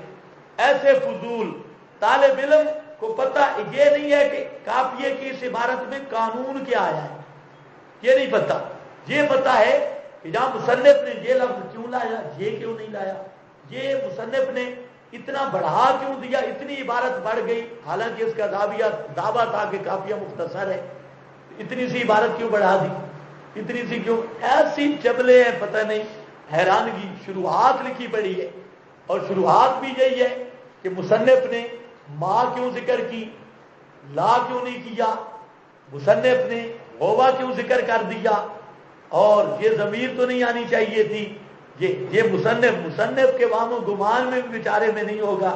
ایسے فضول۔ طالب علم کو پتہ یہ نہیں ہے کہ کافیے کی اس عبارت میں قانون کیا آیا ہے، یہ نہیں پتہ۔ یہ پتہ ہے کہ جہاں مصنف نے یہ لفظ کیوں لایا، یہ کیوں نہیں لایا، یہ مصنف نے اتنا بڑھا کیوں دیا، اتنی عبارت بڑھ گئی، حالانکہ اس کا دعویٰ تھا کہ کافیہ مختصر ہے، اتنی سی عبارت کیوں بڑھا دی، اتنی سی کیوں؟ ایسی چبلے ہیں پتہ نہیں، حیرانگی۔ شروحات لکھی پڑی ہے، اور شروحات بھی یہی ہے کہ مصنف نے ماں کیوں ذکر کی، لا کیوں نہیں کیا، مصنف نے غوبہ کیوں ذکر کر دیا، اور یہ ضمیر تو نہیں آنی چاہیے تھی۔ یہ مصنف کے وہم و گمان میں بھی بیچارے میں نہیں ہوگا۔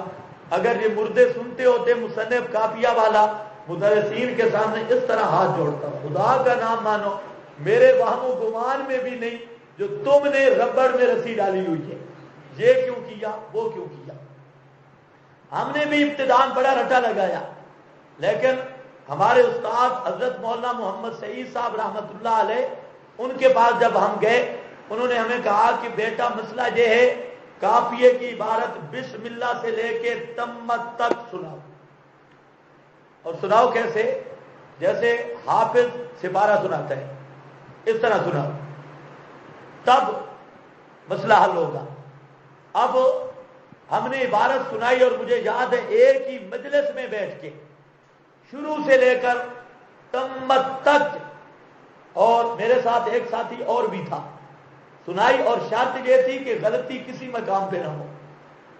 اگر یہ مردے سنتے ہوتے مصنف کافیہ والا، مدرسین کے سامنے اس طرح ہاتھ جوڑتا، خدا کا نام مانو میرے وہم و گمان میں بھی نہیں، جو تم نے ربڑ میں رسی ڈالی ہوئی ہے، یہ کیوں کیا، وہ کیوں کیا۔ ہم نے بھی ابتدان بڑا رٹا لگایا، لیکن ہمارے استاد حضرت مولانا محمد سعید صاحب رحمۃ اللہ علیہ، ان کے پاس جب ہم گئے انہوں نے ہمیں کہا کہ بیٹا مسئلہ یہ ہے کافیے کی عبارت بسم اللہ سے لے کے تمت تک سناؤ. اور سناؤ کیسے؟ جیسے حافظ سپارہ سناتا ہے اس طرح سناؤ، تب مسئلہ حل ہوگا. اب ہم نے عبارت سنائی اور مجھے یاد ہے ایک ہی مجلس میں بیٹھ کے شروع سے لے کر تمت تک، اور میرے ساتھ ایک ساتھی اور بھی تھا، سنائی. اور شرط یہ تھی کہ غلطی کسی مقام پہ نہ ہو،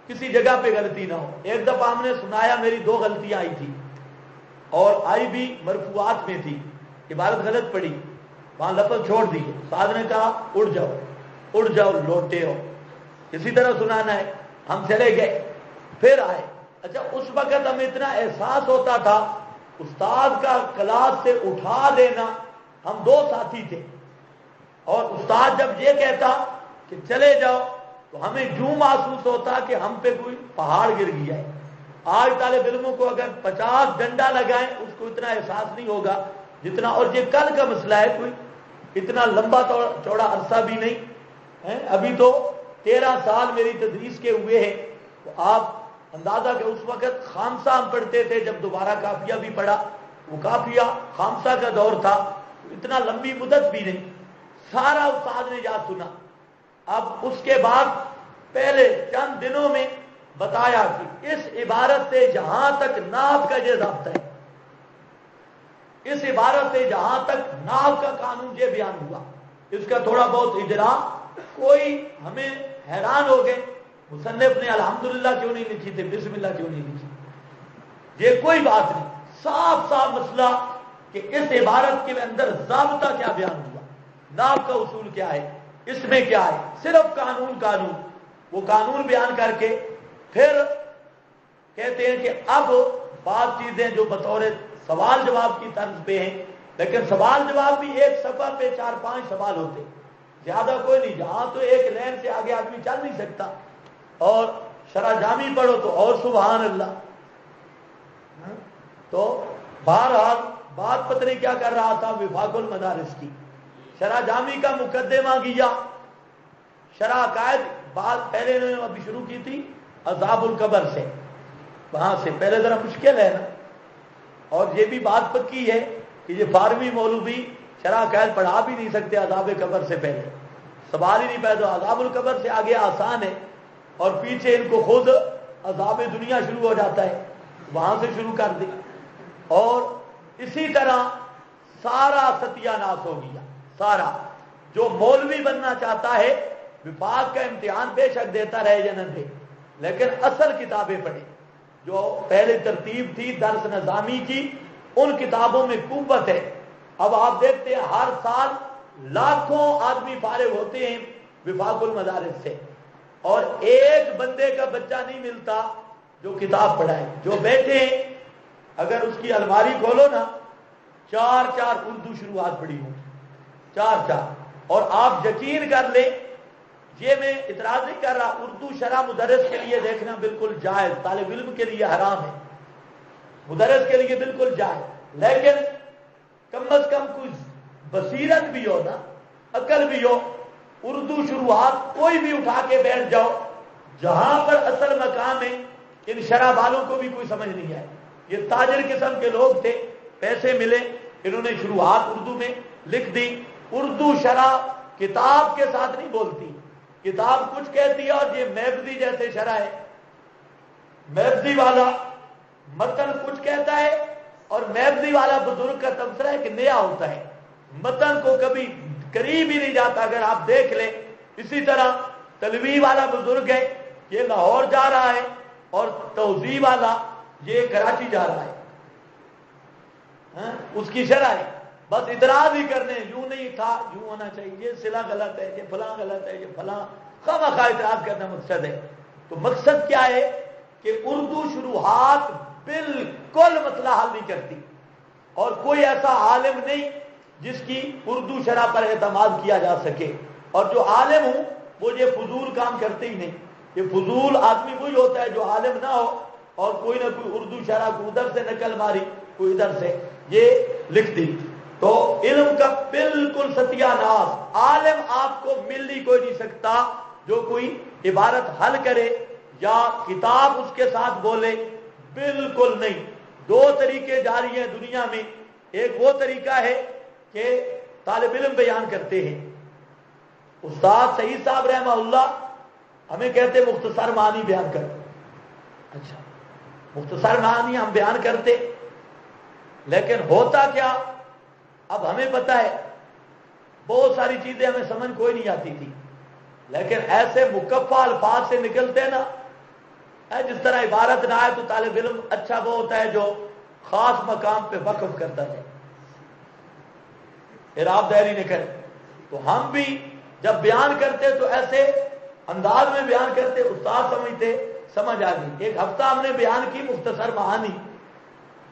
کسی جگہ پہ غلطی نہ ہو. ایک دفعہ ہم نے سنایا، میری 2 غلطیاں آئی تھی اور آئی بھی مرفوعات میں تھی. عبارت غلط پڑی، وہاں لفظ چھوڑ دیے. استاد نے کہا اڑ جاؤ لوٹے ہو، اسی طرح سنانا ہے. ہم چلے گئے، پھر آئے. اچھا اس وقت ہمیں اتنا احساس ہوتا تھا استاد کا کلاس سے اٹھا دینا. ہم 2 ساتھی تھے اور استاد جب یہ کہتا کہ چلے جاؤ تو ہمیں یوں محسوس ہوتا کہ ہم پہ کوئی پہاڑ گر گیا ہے. آج طالب علموں کو اگر 50 ڈنڈا لگائیں اس کو اتنا احساس نہیں ہوگا جتنا. اور یہ کل کا مسئلہ ہے، کوئی اتنا لمبا چوڑا عرصہ بھی نہیں ہے. ابھی تو 13 سال میری تدریس کے ہوئے ہیں. تو آپ اندازہ کہ اس وقت خامسہ ہم پڑھتے تھے، جب دوبارہ کافیہ بھی پڑھا، وہ کافیہ خامسہ کا دور تھا، اتنا لمبی مدت بھی نہیں. سارا استاد نے یاد سنا. اب اس کے بعد پہلے چند دنوں میں بتایا کہ اس عبارت سے جہاں تک نعت کا یہ ضابطہ ہے، اس عبارت سے جہاں تک نعت کا قانون یہ بیان ہوا، اس کا تھوڑا بہت اجرا. کوئی ہمیں حیران ہو گئے مصنف نے الحمدللہ کیوں نہیں لکھی تھی، بسم اللہ کیوں نہیں لکھی. یہ کوئی بات نہیں، صاف صاف مسئلہ کہ اس عبارت کے اندر ضابطہ کیا بیان ہوا، نعت کا اصول کیا ہے، اس میں کیا ہے. صرف قانون وہ قانون بیان کر کے پھر کہتے ہیں کہ اب بعض چیزیں جو بطور سوال جواب کی طرز پہ ہیں، لیکن سوال جواب بھی ایک صفحہ پہ 4-5 سوال ہوتے، زیادہ کوئی نہیں. جہاں تو ایک لین سے آگے آدمی چل نہیں سکتا. اور شرح جامی پڑھو تو اور سبحان اللہ. تو بہرحال بات پتہ نہیں کیا کر رہا تھا، وفاق المدارس کی شرح جامی کا مقدمہ کیا. شرح عقائد بات پہلے انہوں نے ابھی شروع کی تھی عذاب القبر سے، وہاں سے پہلے ذرا مشکل ہے نا. اور یہ بھی بات پکی ہے کہ یہ 12ویں مولوی شرح عقائد پڑھا بھی نہیں سکتے عذاب قبر سے پہلے، سوال ہی نہیں پیدا. عذاب القبر سے آگے آسان ہے اور پیچھے ان کو خود عذاب دنیا شروع ہو جاتا ہے، وہاں سے شروع کر دی. اور اسی طرح سارا ستیہ ناس ہو گیا. سارا جو مولوی بننا چاہتا ہے وفاق کا امتحان بے شک دیتا رہے یا نہ دے، لیکن اصل کتابیں پڑھے. جو پہلے ترتیب تھی درس نظامی کی، ان کتابوں میں قوت ہے. اب آپ دیکھتے ہیں ہر سال لاکھوں آدمی فارغ ہوتے ہیں وفاق المدارس سے، اور ایک بندے کا بچہ نہیں ملتا جو کتاب پڑھائے. جو بیٹھے ہیں اگر اس کی الماری کھولو نا 4 اردو شروعات پڑھی ہوں، 4. اور آپ یقین کر لیں، یہ میں اعتراض نہیں کر رہا، اردو شرح مدرس کے لیے دیکھنا بالکل جائز، طالب علم کے لیے حرام ہے، مدرس کے لیے بالکل جائز. لیکن کم از کم کچھ بصیرت بھی ہو نا، عقل بھی ہو. اردو شروعات کوئی بھی اٹھا کے بیٹھ جاؤ، جہاں پر اصل مقام ہے. ان شرح والوں کو بھی کوئی سمجھ نہیں ہے. یہ تاجر قسم کے لوگ تھے، پیسے ملے، انہوں نے شروعات اردو میں لکھ دی. اردو شرح کتاب کے ساتھ نہیں بولتی، کتاب کچھ کہتی ہے اور یہ میبزی جیسے شرح ہے. میبزی والا متن کچھ کہتا ہے اور میبزی والا بزرگ کا تبصرہ ہے کہ نیا ہوتا ہے، متن کو کبھی قریب ہی نہیں جاتا. اگر آپ دیکھ لیں اسی طرح تلوی والا بزرگ ہے، یہ لاہور جا رہا ہے، اور توضیح والا یہ کراچی جا رہا ہے. اس کی شرح ہے. بس اعتراض ہی کرنے، یوں نہیں تھا، یوں ہونا چاہیے، یہ صلہ غلط ہے، یہ فلاں غلط ہے، یہ فلاں، خواہ اعتراض کرنا مقصد ہے. تو مقصد کیا ہے کہ اردو شروحات بالکل مسئلہ حل نہیں کرتی، اور کوئی ایسا عالم نہیں جس کی اردو شرح پر اعتماد کیا جا سکے. اور جو عالم ہوں وہ یہ فضول کام کرتے ہی نہیں. یہ فضول آدمی وہی ہوتا ہے جو عالم نہ ہو اور کوئی نہ کوئی اردو شرح کو ادھر سے نقل ماری، کوئی ادھر سے یہ لکھ دی. تو علم کا بالکل ستیہ ناز، عالم آپ کو مل ہی کوئی نہیں سکتا جو کوئی عبارت حل کرے یا کتاب اس کے ساتھ بولے، بالکل نہیں۔ دو طریقے جاری ہیں دنیا میں، ایک وہ طریقہ ہے کہ طالب علم بیان کرتے ہیں۔ استاد سعید صاحب رحمہ اللہ ہمیں کہتے مختصر معنی بیان کر، اچھا مختصر معنی ہم بیان کرتے، لیکن ہوتا کیا، اب ہمیں پتہ ہے بہت ساری چیزیں ہمیں سمجھ کوئی نہیں آتی تھی، لیکن ایسے مکفہ الفاظ سے نکلتے نا، جس طرح عبارت نہ آئے تو طالب علم اچھا وہ ہوتا ہے جو خاص مقام پہ وقف کرتا ہے، اعراب دہری نے کرے۔ تو ہم بھی جب بیان کرتے تو ایسے انداز میں بیان کرتے، استاد سمجھتے، سمجھ آ گئی۔ ایک ہفتہ ہم نے بیان کی مختصر معانی،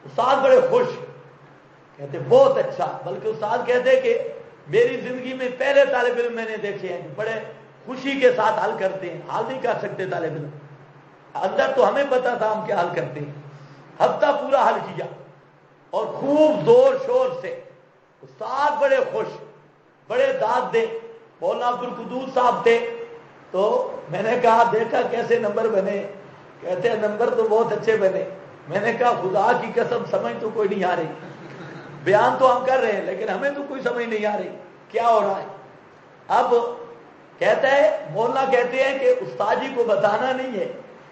استاد بڑے خوش، کہتے بہت اچھا، بلکہ استاد کہتے کہ میری زندگی میں پہلے طالب علم میں نے دیکھے ہیں بڑے خوشی کے ساتھ حل کرتے ہیں، حل نہیں کر سکتے طالب علم، اندر تو ہمیں پتا تھا ہم کیا حل کرتے ہیں۔ ہفتہ پورا حل کیا اور خوب زور شور سے، استاد بڑے خوش، بڑے داد دے۔ مولانا عبد القدوس صاحب تھے، تو میں نے کہا دیکھا کیسے نمبر بنے، کہتے ہیں نمبر تو بہت اچھے بنے۔ میں نے کہا خدا کی قسم سمجھ تو کوئی نہیں آ رہی، بیان تو ہم کر رہے ہیں لیکن ہمیں تو کوئی سمجھ نہیں آ رہی کیا ہو رہا ہے۔ اب کہتا ہے مولانا کہتے ہیں کہ استاد جی کو بتانا نہیں ہے،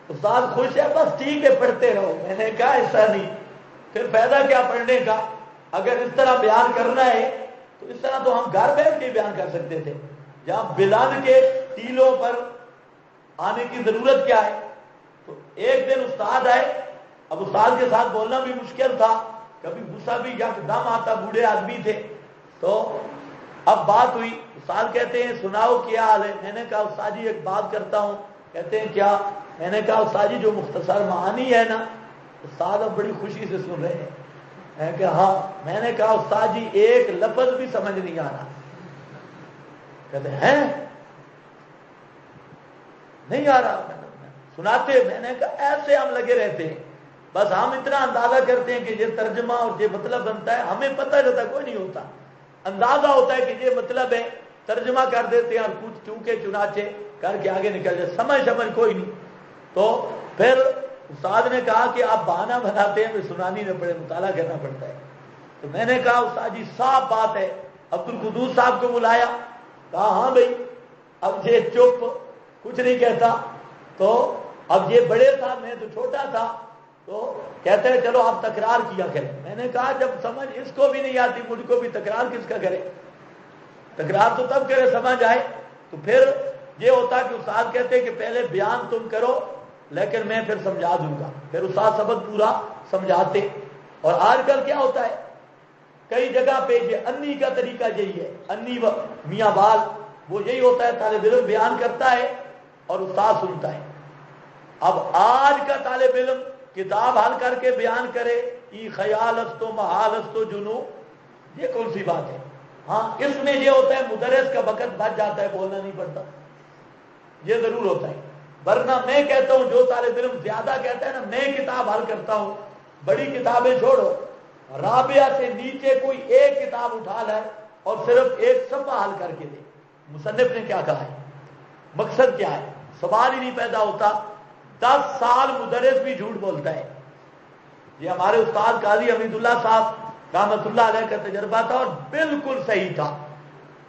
استاد خوش ہے بس ٹھیک ہے پڑھتے رہو۔ میں نے کہا ایسا نہیں، پھر فائدہ کیا پڑھنے کا، اگر اس طرح بیان کرنا ہے تو اس طرح تو ہم گھر بیٹھ کے بیان کر سکتے تھے، جہاں بلند کے ٹیلوں پر آنے کی ضرورت کیا ہے۔ تو ایک دن استاد آئے، اب استاد کے ساتھ بولنا بھی مشکل تھا، کبھی غصہ بھی یکدم آتا، بوڑھے آدمی تھے۔ تو اب بات ہوئی، استاد کہتے ہیں سناؤ کیا حال ہے۔ میں نے کہا استاد جی ایک بات کرتا ہوں۔ کہتے ہیں کیا؟ میں نے کہا استاد جی جو مختصر معانی ہے نا، استاد اب بڑی خوشی سے سن رہے ہیں۔ میں نے کہا ہاں۔ میں نے کہا استاد جی ایک لفظ بھی سمجھ نہیں آ رہا۔ کہتے ہیں نہیں آ رہا، سناتے۔ میں نے کہا ایسے ہم لگے رہتے ہیں، بس ہم اتنا اندازہ کرتے ہیں کہ یہ ترجمہ اور یہ مطلب بنتا ہے، ہمیں پتہ رہتا کوئی نہیں ہوتا، اندازہ ہوتا ہے کہ یہ مطلب ہے، ترجمہ کر دیتے ہیں اور کچھ چونکے چنانچے کر کے آگے نکل جائے، سمجھ کوئی نہیں۔ تو پھر استاد نے کہا کہ آپ بہانہ بناتے ہیں، سنانی نہ پڑے، مطالعہ کرنا پڑتا ہے۔ تو میں نے کہا استاد جی صاف بات ہے۔ عبد القدوس صاحب کو بلایا، کہا ہاں بھائی اب یہ چپ کچھ نہیں کہتا، تو اب یہ بڑے صاحب میں تو چھوٹا تھا، تو کہتے ہیں چلو آپ تکرار کیا کریں۔ میں نے کہا جب سمجھ اس کو بھی نہیں آتی مجھ کو بھی تکرار کس کا کرے، تکرار تو تب کرے سمجھ آئے۔ تو پھر یہ ہوتا کہ استاد کہتے کہ پہلے بیان تم کرو لیکن میں پھر سمجھا دوں گا، پھر استاد سبق پورا سمجھاتے۔ اور آج کل کیا ہوتا ہے کئی جگہ پہ یہ انی کا طریقہ یہی ہے، انی و میاں بال، وہ یہی ہوتا ہے طالب علم بیان کرتا ہے اور استاد سنتا ہے۔ اب آج کا طالب علم کتاب حل کر کے بیان کرے، ای خیال استو محال استو جنو، یہ کون سی بات ہے؟ ہاں اس میں یہ ہوتا ہے مدرس کا وقت بچ جاتا ہے، بولنا نہیں پڑتا، یہ ضرور ہوتا ہے۔ ورنہ میں کہتا ہوں جو طالب علم زیادہ کہتا ہے نا میں کتاب حل کرتا ہوں، بڑی کتابیں چھوڑو، رابعہ سے نیچے کوئی ایک کتاب اٹھا لے اور صرف ایک صفحہ حل کر کے دے، مصنف نے کیا کہا ہے، مقصد کیا ہے، سوال ہی نہیں پیدا ہوتا۔ 10 سال مدرس بھی جھوٹ بولتا ہے۔ یہ ہمارے استاد قاضی حمید اللہ صاحب رحمت اللہ علیہ کا تجربہ تھا اور بالکل صحیح تھا۔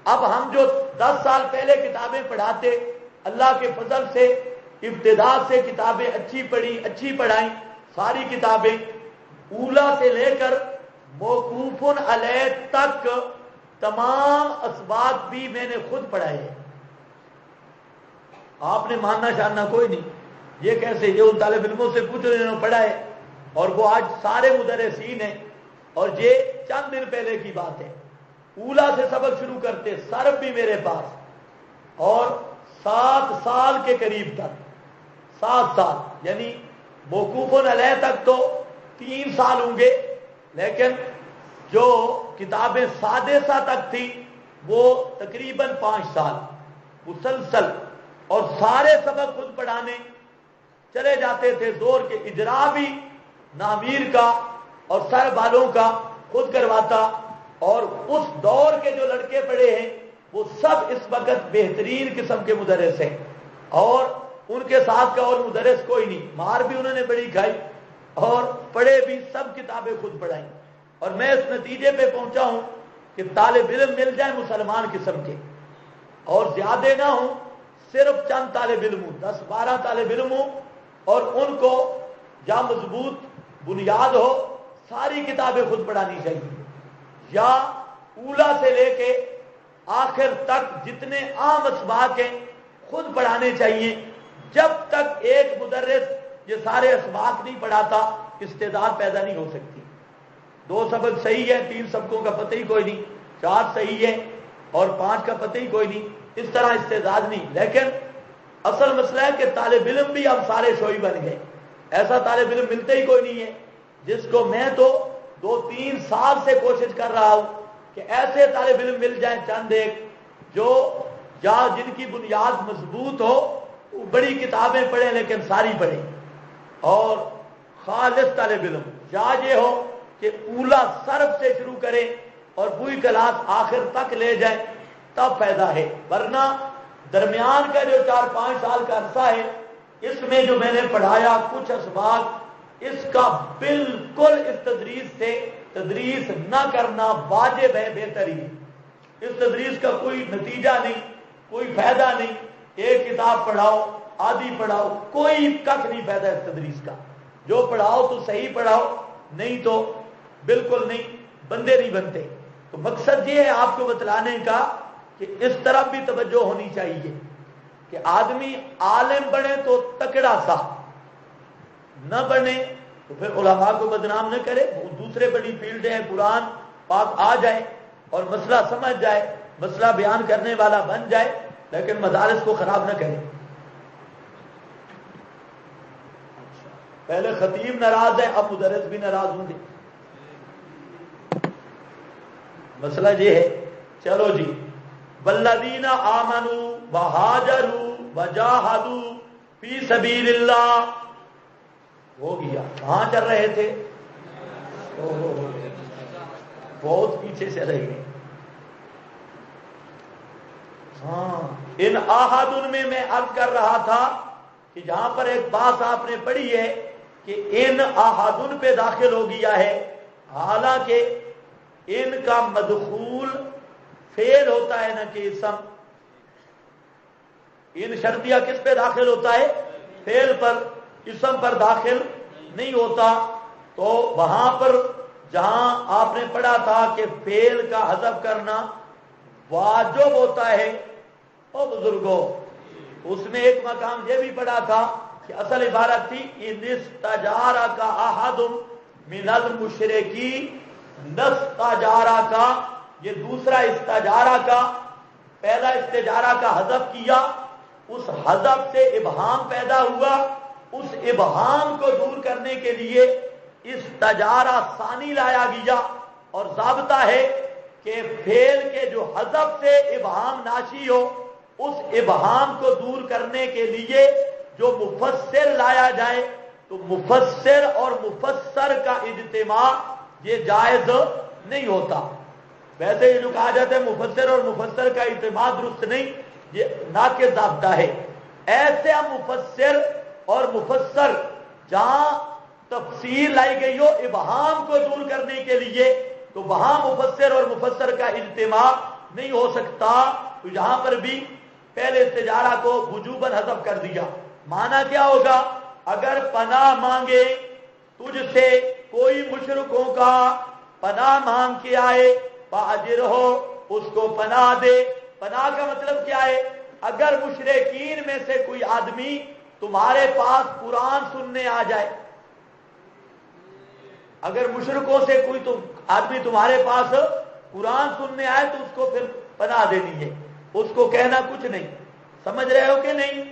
اب ہم جو 10 سال پہلے کتابیں پڑھاتے، اللہ کے فضل سے ابتدا سے کتابیں اچھی پڑھی، اچھی پڑھائیں، ساری کتابیں اولا سے لے کر موقوف علیہ تک تمام اسباب بھی میں نے خود پڑھائے ہیں۔ آپ نے ماننا شاننا کوئی نہیں، یہ کیسے، یہ ان طالب علموں سے پوچھ رہے ہیں پڑھا ہے، اور وہ آج سارے مدرسین ہیں، اور یہ چند دن پہلے کی بات ہے۔ اولا سے سبق شروع کرتے، سرب بھی میرے پاس، اور 7 سال کے قریب تک، 7 سال یعنی موقوف علیہ تک تو 3 سال ہوں گے، لیکن جو کتابیں سادسہ تک تھی وہ تقریباً 5 سال مسلسل، اور سارے سبق خود پڑھانے چلے جاتے تھے، زور کے اجرا بھی نامیر کا اور سر بالوں کا خود کرواتا، اور اس دور کے جو لڑکے پڑھے ہیں وہ سب اس وقت بہترین قسم کے مدرس ہیں، اور ان کے ساتھ کا اور مدرس کوئی نہیں، مار بھی انہوں نے بڑی کھائی اور پڑھے بھی، سب کتابیں خود پڑھائیں، اور میں اس نتیجے پہ پہنچا ہوں کہ طالب علم مل جائیں مسلمان قسم کے اور زیادہ نہ ہوں، صرف چند طالب علم ہوں، 10-12 طالب علم ہوں، اور ان کو یا مضبوط بنیاد ہو، ساری کتابیں خود پڑھانی چاہیے، یا اولا سے لے کے آخر تک جتنے عام اسباق ہیں خود پڑھانے چاہیے۔ جب تک ایک مدرس یہ سارے اسباق نہیں پڑھاتا استعداد پیدا نہیں ہو سکتی۔ 2 سبق صحیح ہے، 3 سبقوں کا پتہ ہی کوئی نہیں، 4 صحیح ہے اور 5 کا پتہ ہی کوئی نہیں، اس طرح استعداد نہیں۔ لیکن اصل مسئلہ ہے کہ طالب علم بھی اب سارے شوئی بن گئے، ایسا طالب علم ملتے ہی کوئی نہیں ہے، جس کو میں تو 2-3 سال سے کوشش کر رہا ہوں کہ ایسے طالب علم مل جائیں چند ایک، جو یا جن کی بنیاد مضبوط ہو، وہ بڑی کتابیں پڑھیں لیکن ساری پڑھیں، اور خالص طالب علم یا یہ ہو کہ اولا صرف سے شروع کریں اور پوری کلاس آخر تک لے جائیں، تب فائدہ ہے۔ ورنہ درمیان کا جو 4-5 سال کا عرصہ ہے، اس میں جو میں نے پڑھایا کچھ اسباق، اس کا بالکل اس تدریس سے تدریس نہ کرنا واجب ہے، بہترین۔ اس تدریس کا کوئی نتیجہ نہیں، کوئی فائدہ نہیں، ایک کتاب پڑھاؤ، آدھی پڑھاؤ، کوئی کخ نہیں فائدہ اس تدریس کا۔ جو پڑھاؤ تو صحیح پڑھاؤ، نہیں تو بالکل نہیں، بندے نہیں بنتے۔ تو مقصد یہ ہے آپ کو بتلانے کا کہ اس طرف بھی توجہ ہونی چاہیے کہ آدمی عالم بنے تو تکڑا سا، نہ بنے تو پھر علماء کو بدنام نہ کرے، وہ دوسرے بڑی فیلڈیں ہیں، قرآن پاک آ جائے اور مسئلہ سمجھ جائے، مسئلہ بیان کرنے والا بن جائے، لیکن مدارس کو خراب نہ کرے۔ پہلے خطیب ناراض ہے، اب مدرس بھی ناراض ہوں گے، مسئلہ یہ ہے۔ چلو جی، والذین آمنوا وہاجروا وجاہدوا فی سبیل اللہ ہو گیا۔ کہاں چل رہے تھے؟ بہت پیچھے سے رہ گئے۔ ہاں، ان آحادن میں عرض کر رہا تھا کہ جہاں پر ایک بات آپ نے پڑھی ہے کہ ان آحادن پہ داخل ہو گیا ہے، حالانکہ ان کا مدخول فعل ہوتا ہے نہ کہ اسم۔ ان شرطیہ کس پہ داخل ہوتا ہے؟ فعل پر، اسم پر داخل نہیں ہوتا۔ تو وہاں پر جہاں آپ نے پڑھا تھا کہ فعل کا حذف کرنا واجب ہوتا ہے، او بزرگوں، اس میں ایک مقام یہ بھی پڑھا تھا کہ اصل عبارت تھی ان استجارک احد من المشرکین، نستجارہ کا، یہ دوسرا استجارہ کا، پہلا استجارہ کا حذف کیا، اس حذف سے ابہام پیدا ہوا، اس ابہام کو دور کرنے کے لیے استجارہ ثانی لایا گیا، اور ضابطہ ہے کہ فعل کے جو حذف سے ابہام ناشی ہو، اس ابہام کو دور کرنے کے لیے جو مفسر لایا جائے، تو مفسر اور مفسر کا اجتماع یہ جائز نہیں ہوتا۔ ویسے یہ جو کہا جاتا ہے مفسر اور مفسر کا اجتماع درست نہیں، یہ ناقص ضابطہ ہے۔ ایسے مفسر اور مفسر جہاں تفسیر لائی گئی ہو ابہام کو دور کرنے کے لیے، تو وہاں مفسر اور مفسر کا اجتماع نہیں ہو سکتا، تو یہاں پر بھی پہلے استجارہ کو وجوباً حذف کر دیا۔ معنی کیا ہوگا؟ اگر پناہ مانگے تجھ سے کوئی مشرکوں کا، پناہ مانگ کے آئے، فاجر ہو، اس کو پناہ دے۔ پناہ کا مطلب کیا ہے؟ اگر مشرکین میں سے کوئی آدمی تمہارے پاس قرآن سننے آ جائے، اگر مشرکوں سے کوئی آدمی تمہارے پاس قرآن سننے آئے تو اس کو پھر پناہ دینی ہے، اس کو کہنا کچھ نہیں۔ سمجھ رہے ہو کہ نہیں؟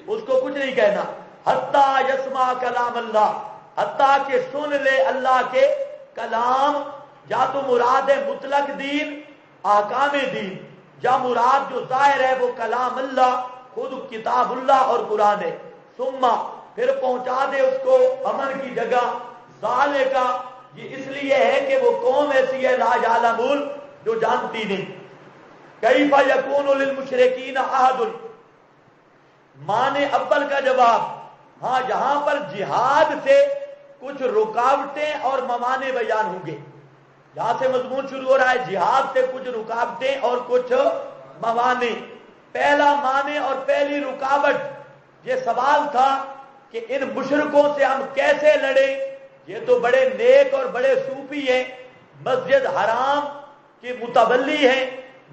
اس کو کچھ نہیں کہنا۔ حتیٰ یسمع کلام اللہ، حتیٰ کہ سن لے اللہ کے کلام۔ یا تو مراد ہے مطلق دین، احکام دین، یا مراد جو ظاہر ہے وہ کلام اللہ، خود کتاب اللہ اور قرآن ہے۔ ثم پھر پہنچا دے اس کو امن کی جگہ، ذالک یہ اس لیے ہے کہ وہ قوم ایسی ہے لا یعلمون جو جانتی نہیں. کیف یکون للمشرکین عہد، معنی اول کا جواب، ہاں یہاں پر جہاد سے کچھ رکاوٹیں اور موانع بیان ہوں گے. یہاں سے مضمون شروع ہو رہا ہے جہاد سے کچھ رکاوٹیں اور کچھ موانع. پہلا معنی اور پہلی رکاوٹ یہ سوال تھا کہ ان مشرکوں سے ہم کیسے لڑیں. یہ تو بڑے نیک اور بڑے صوفی ہیں، مسجد حرام کے متولی ہیں،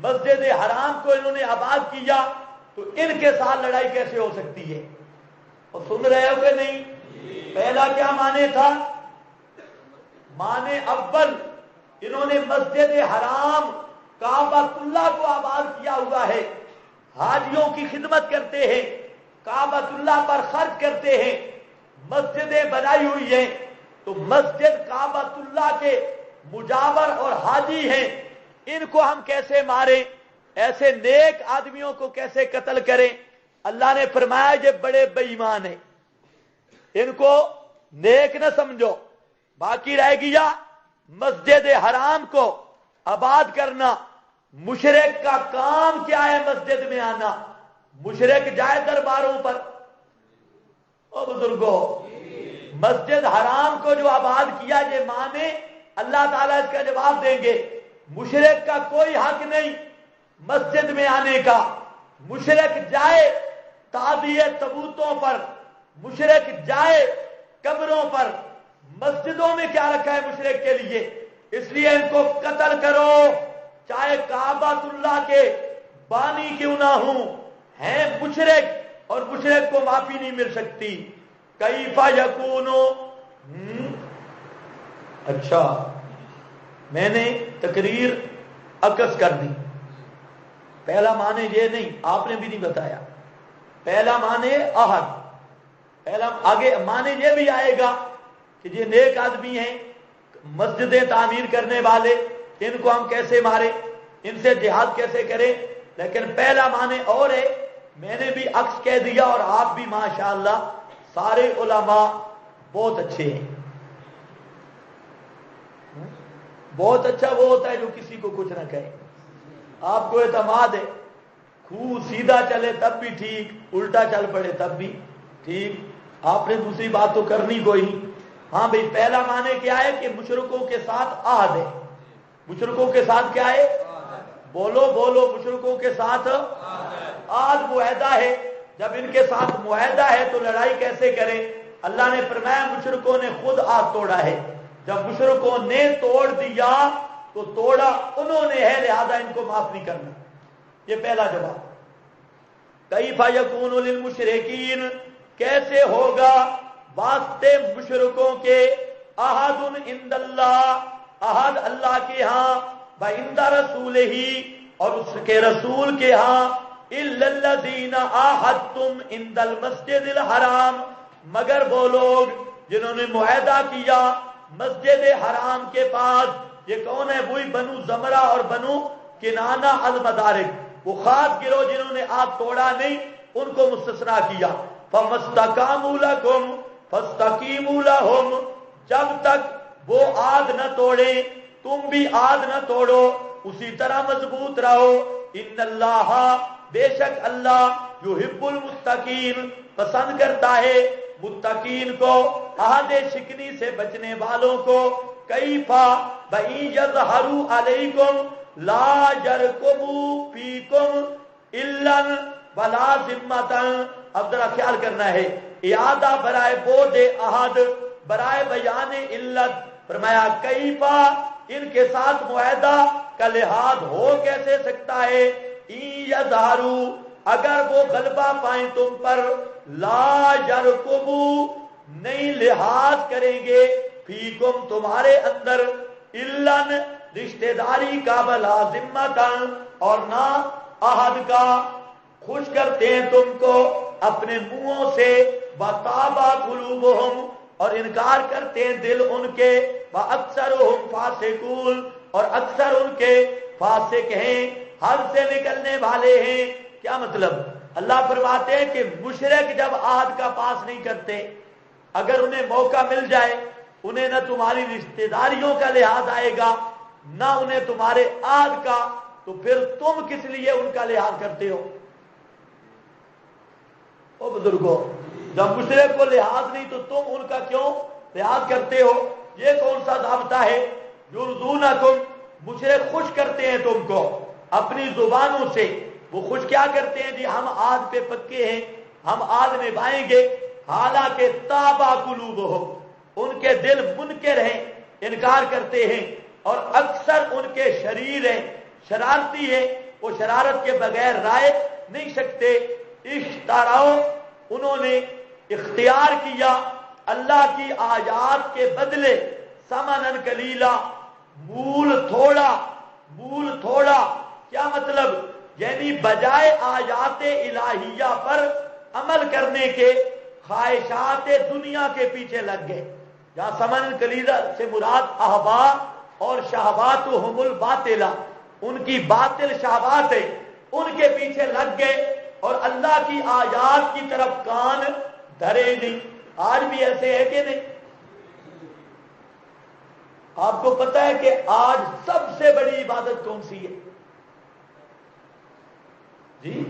مسجد حرام کو انہوں نے آباد کیا، تو ان کے ساتھ لڑائی کیسے ہو سکتی ہے؟ اور سن رہے ہو کہ نہیں؟ پہلا کیا معنی تھا؟ معنی اول، انہوں نے مسجد حرام کعبۃ اللہ کو آباد کیا ہوا ہے، حاجیوں کی خدمت کرتے ہیں، کعبۃ اللہ پر خرچ کرتے ہیں، مسجدیں بنائی ہوئی ہیں، تو مسجد کعبۃ اللہ کے مجاور اور حاجی ہیں، ان کو ہم کیسے ماریں؟ ایسے نیک آدمیوں کو کیسے قتل کریں؟ اللہ نے فرمایا یہ بڑے بے ایمان ہیں، ان کو نیک نہ سمجھو. باقی رہ گیا مسجد حرام کو آباد کرنا. مشرک کا کام کیا ہے مسجد میں آنا؟ مشرک جائے درباروں پر. او بزرگوں، مسجد حرام کو جو آباد کیا یہ مانے اللہ تعالیٰ اس کا جواب دیں گے. مشرک کا کوئی حق نہیں مسجد میں آنے کا. مشرک جائے تعدیہ تبوتوں پر، مشرک جائے قبروں پر. مسجدوں میں کیا رکھا ہے مشرک کے لیے؟ اس لیے ان کو قتل کرو، چاہے کعبۃ اللہ کے بانی کیوں نہ ہوں، ہیں مشرک اور مشرک کو معافی نہیں مل سکتی. کیف یکون، اچھا میں نے تقریر عکس کر دی. پہلا معنی یہ نہیں، آپ نے بھی نہیں بتایا. پہلا معنی احد، پہلا آگے معنی یہ بھی آئے گا کہ یہ نیک آدمی ہیں، مسجدیں تعمیر کرنے والے، ان کو ہم کیسے ماریں، ان سے جہاد کیسے کریں. لیکن پہلا معنی اور ہے، میں نے بھی عکس کہہ دیا اور آپ بھی ماشاءاللہ سارے علماء بہت اچھے ہیں. بہت اچھا وہ ہوتا ہے جو کسی کو کچھ نہ کہے. آپ کو اعتماد ہے، خوب سیدھا چلے تب بھی ٹھیک، الٹا چل پڑے تب بھی ٹھیک. آپ نے دوسری بات تو کرنی کوئی نہیں. ہاں بھئی پہلا معنی کیا ہے کہ مشرکوں کے ساتھ عہد ہے. مشرکوں کے ساتھ کیا ہے؟ بولو بولو، مشرکوں کے ساتھ عہد معاہدہ ہے. جب ان کے ساتھ معاہدہ ہے تو لڑائی کیسے کریں؟ اللہ نے فرمایا مشرکوں نے خود عہد توڑا ہے. جب مشرکوں نے توڑ دیا تو توڑا انہوں نے ہے، لہذا ان کو معاف نہیں کرنا. یہ پہلا جواب. کیف یکون للمشرکین، کیسے ہوگا واسطے مشرکوں کے، عہد عند اللہ، عہد اللہ کے ہاں، وعند رسولہ، اور اس کے رسول کے ہاں، الا الذین عاہدتم عند المسجد الحرام، مگر وہ لوگ جنہوں نے معاہدہ کیا مسجد حرام کے پاس. یہ کون ہے؟ وہی بنو زمرہ اور بنو کنانہ المدارک، وہ خاص گروہ جنہوں نے عہد توڑا نہیں، ان کو مستثنا کیا. فَمَسْتَقَامُوا لَكُمْ فَاسْتَقِیمُوا لَهُمْ، جب تک وہ عہد نہ توڑیں تم بھی عہد نہ توڑو، اسی طرح مضبوط رہو. ان اللہ، بے شک اللہ، یحب المتقین، پسند کرتا ہے متقین کو، عہد شکنی سے بچنے والوں کو. کیفا بَإِن يَظْهَرُوا عَلَيْكُمْ لَا يَرْقُبُوا فِيكُمْ إِلًّا وَلَا ذِمَّةً. اب ذرا خیال کرنا ہے، اعادہ برائے بودِ عہد، برائے بیان علت. فرمایا کیفا، ان کے ساتھ معاہدہ کا لحاظ ہو کیسے سکتا ہے؟ اِن يَظْهَرُوا، اگر وہ غلبہ پائیں تم پر، لا يَرْقُبُوا، نہیں لحاظ کریں گے، فیکم تمہارے اندر، اِلًّا رشتہ داری کا، بلا ذمتاً اور نہ عہد کا. خوش کرتے ہیں تم کو اپنے منہوں سے، وَطَابَ قُلُوبُهُمْ، اور انکار کرتے ہیں دل ان کے، وَأَكْثَرُهُمْ فَاسِقُونَ، اور اکثر ان کے فاسق ہیں، حد سے نکلنے والے ہیں. کیا مطلب؟ اللہ فرماتے ہیں کہ مشرک جب عہد کا پاس نہیں کرتے، اگر انہیں موقع مل جائے انہیں نہ تمہاری رشتہ داریوں کا لحاظ آئے گا نہ انہیں تمہارے عہد کا، تو پھر تم کس لیے ان کا لحاظ کرتے ہو؟ او بزرگوں، جب مشرک کو لحاظ نہیں تو تم ان کا کیوں لحاظ کرتے ہو؟ یہ کون سا ضابطہ ہے؟ یرضونکم، مشرک خوش کرتے ہیں تم کو اپنی زبانوں سے. وہ خوش کیا کرتے ہیں؟ جی ہم عہد پہ پکے ہیں، ہم عہد نبھائیں گے، حالانکہ تابع قلوبہم، ان کے دل منکر ہیں، انکار کرتے ہیں، اور اکثر ان کے شریر ہیں، شرارتی ہیں، وہ شرارت کے بغیر رائے نہیں سکتے. اشتراؤ، انہوں نے اختیار کیا اللہ کی آیات کے بدلے ثمنن قلیلا، مول تھوڑا. مول تھوڑا کیا مطلب؟ یعنی بجائے آیات الہیہ پر عمل کرنے کے خواہشات دنیا کے پیچھے لگ گئے. جہاں ثمن قلیلا سے مراد احبا اور شہواتہم الباطلہ، ان کی باطل شہوات ہے، ان کے پیچھے لگ گئے اور اللہ کی آیات کی طرف کان دھرے نہیں. آج بھی ایسے ہے کہ نہیں؟ آپ کو پتا ہے کہ آج سب سے بڑی عبادت کون سی ہے؟ جی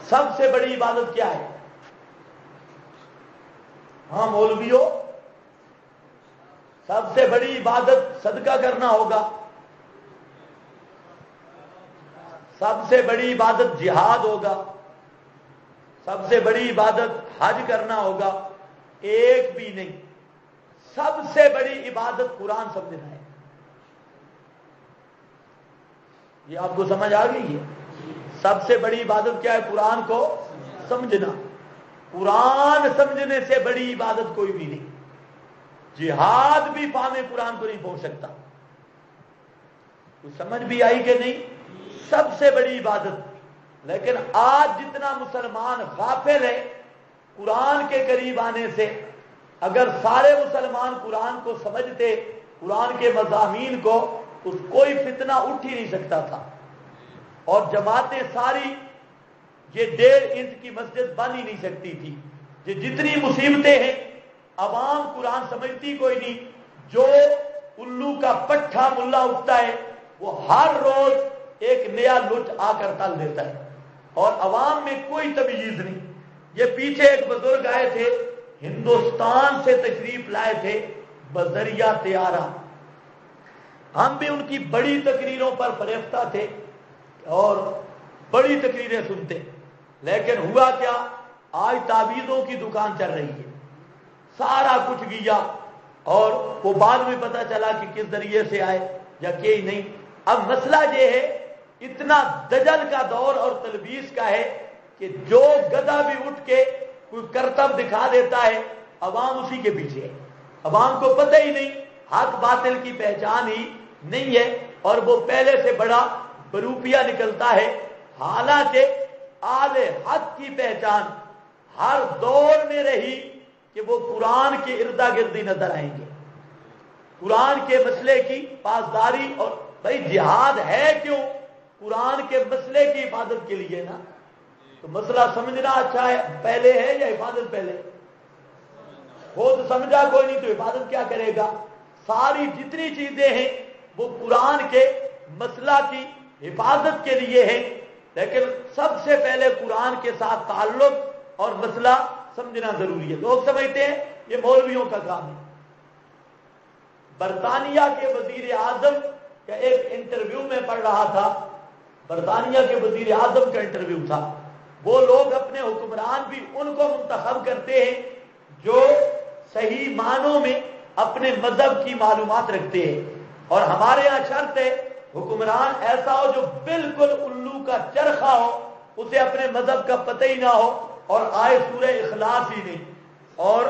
سب سے بڑی عبادت کیا ہے؟ ہاں مولویوں، سب سے بڑی عبادت صدقہ کرنا ہوگا، سب سے بڑی عبادت جہاد ہوگا، سب سے بڑی عبادت حج کرنا ہوگا. ایک بھی نہیں، سب سے بڑی عبادت قرآن سمجھنا ہے. یہ آپ کو سمجھ آ گئی ہے؟ سب سے بڑی عبادت کیا ہے؟ قرآن کو سمجھنا. قرآن سمجھنے سے بڑی عبادت کوئی بھی نہیں. جہاد بھی فہم قرآن کو نہیں پہنچ سکتا. کچھ سمجھ بھی آئی کہ نہیں؟ سب سے بڑی عبادت. لیکن آج جتنا مسلمان غافل ہے قرآن کے قریب آنے سے، اگر سارے مسلمان قرآن کو سمجھتے، قرآن کے مضامین کو، تو کوئی فتنہ اٹھ ہی نہیں سکتا تھا. اور جماعتیں ساری یہ 1.5 انچ کی مسجد بن ہی نہیں سکتی تھی. یہ جتنی مصیبتیں ہیں، عوام قرآن سمجھتی کوئی نہیں. جو الو کا پٹھا ملا اٹھتا ہے وہ ہر روز ایک نیا لٹ آ کر تل دیتا ہے، اور عوام میں کوئی تمیز نہیں. یہ پیچھے ایک بزرگ آئے تھے، ہندوستان سے تشریف لائے تھے بذریعہ طیارہ. ہم بھی ان کی بڑی تقریروں پر فریفتہ تھے اور بڑی تقریریں سنتے. لیکن ہوا کیا؟ آج تعویذوں کی دکان چل رہی ہے، سارا کچھ گیا، اور وہ بعد میں پتا چلا کہ کس ذریعے سے آئے یا کہ نہیں. اب مسئلہ یہ ہے، اتنا دجل کا دور اور تلبیس کا ہے کہ جو گدھا بھی اٹھ کے کوئی کرتب دکھا دیتا ہے عوام اسی کے پیچھے ہے. عوام کو پتہ ہی نہیں، حق باطل کی پہچان ہی نہیں ہے، اور وہ پہلے سے بڑا بروپیا نکلتا ہے. حالانکہ آل حق کی پہچان ہر دور میں رہی کہ وہ قرآن کے اردا گردی نظر آئیں گے، قرآن کے مسئلے کی پاسداری. اور بھائی جہاد ہے کیوں؟ قرآن کے مسئلے کی حفاظت کے لیے نا. تو مسئلہ سمجھنا اچھا ہے پہلے ہے یا حفاظت پہلے؟ خود سمجھا کوئی نہیں تو حفاظت کیا کرے گا؟ ساری جتنی چیزیں ہیں وہ قرآن کے مسئلہ کی حفاظت کے لیے ہیں. لیکن سب سے پہلے قرآن کے ساتھ تعلق اور مسئلہ سمجھنا ضروری ہے. لوگ سمجھتے ہیں یہ مولویوں کا کام ہے. برطانیہ کے وزیر اعظم کا ایک انٹرویو میں پڑھ رہا تھا، برطانیہ کے وزیر اعظم کا انٹرویو تھا. وہ لوگ اپنے حکمران بھی ان کو منتخب کرتے ہیں جو صحیح معنوں میں اپنے مذہب کی معلومات رکھتے ہیں. اور ہمارے یہاں شرط ہے حکمران ایسا ہو جو بالکل الو کا چرخا ہو، اسے اپنے مذہب کا پتہ ہی نہ ہو، اور آئے سورہ اخلاص ہی نہیں، اور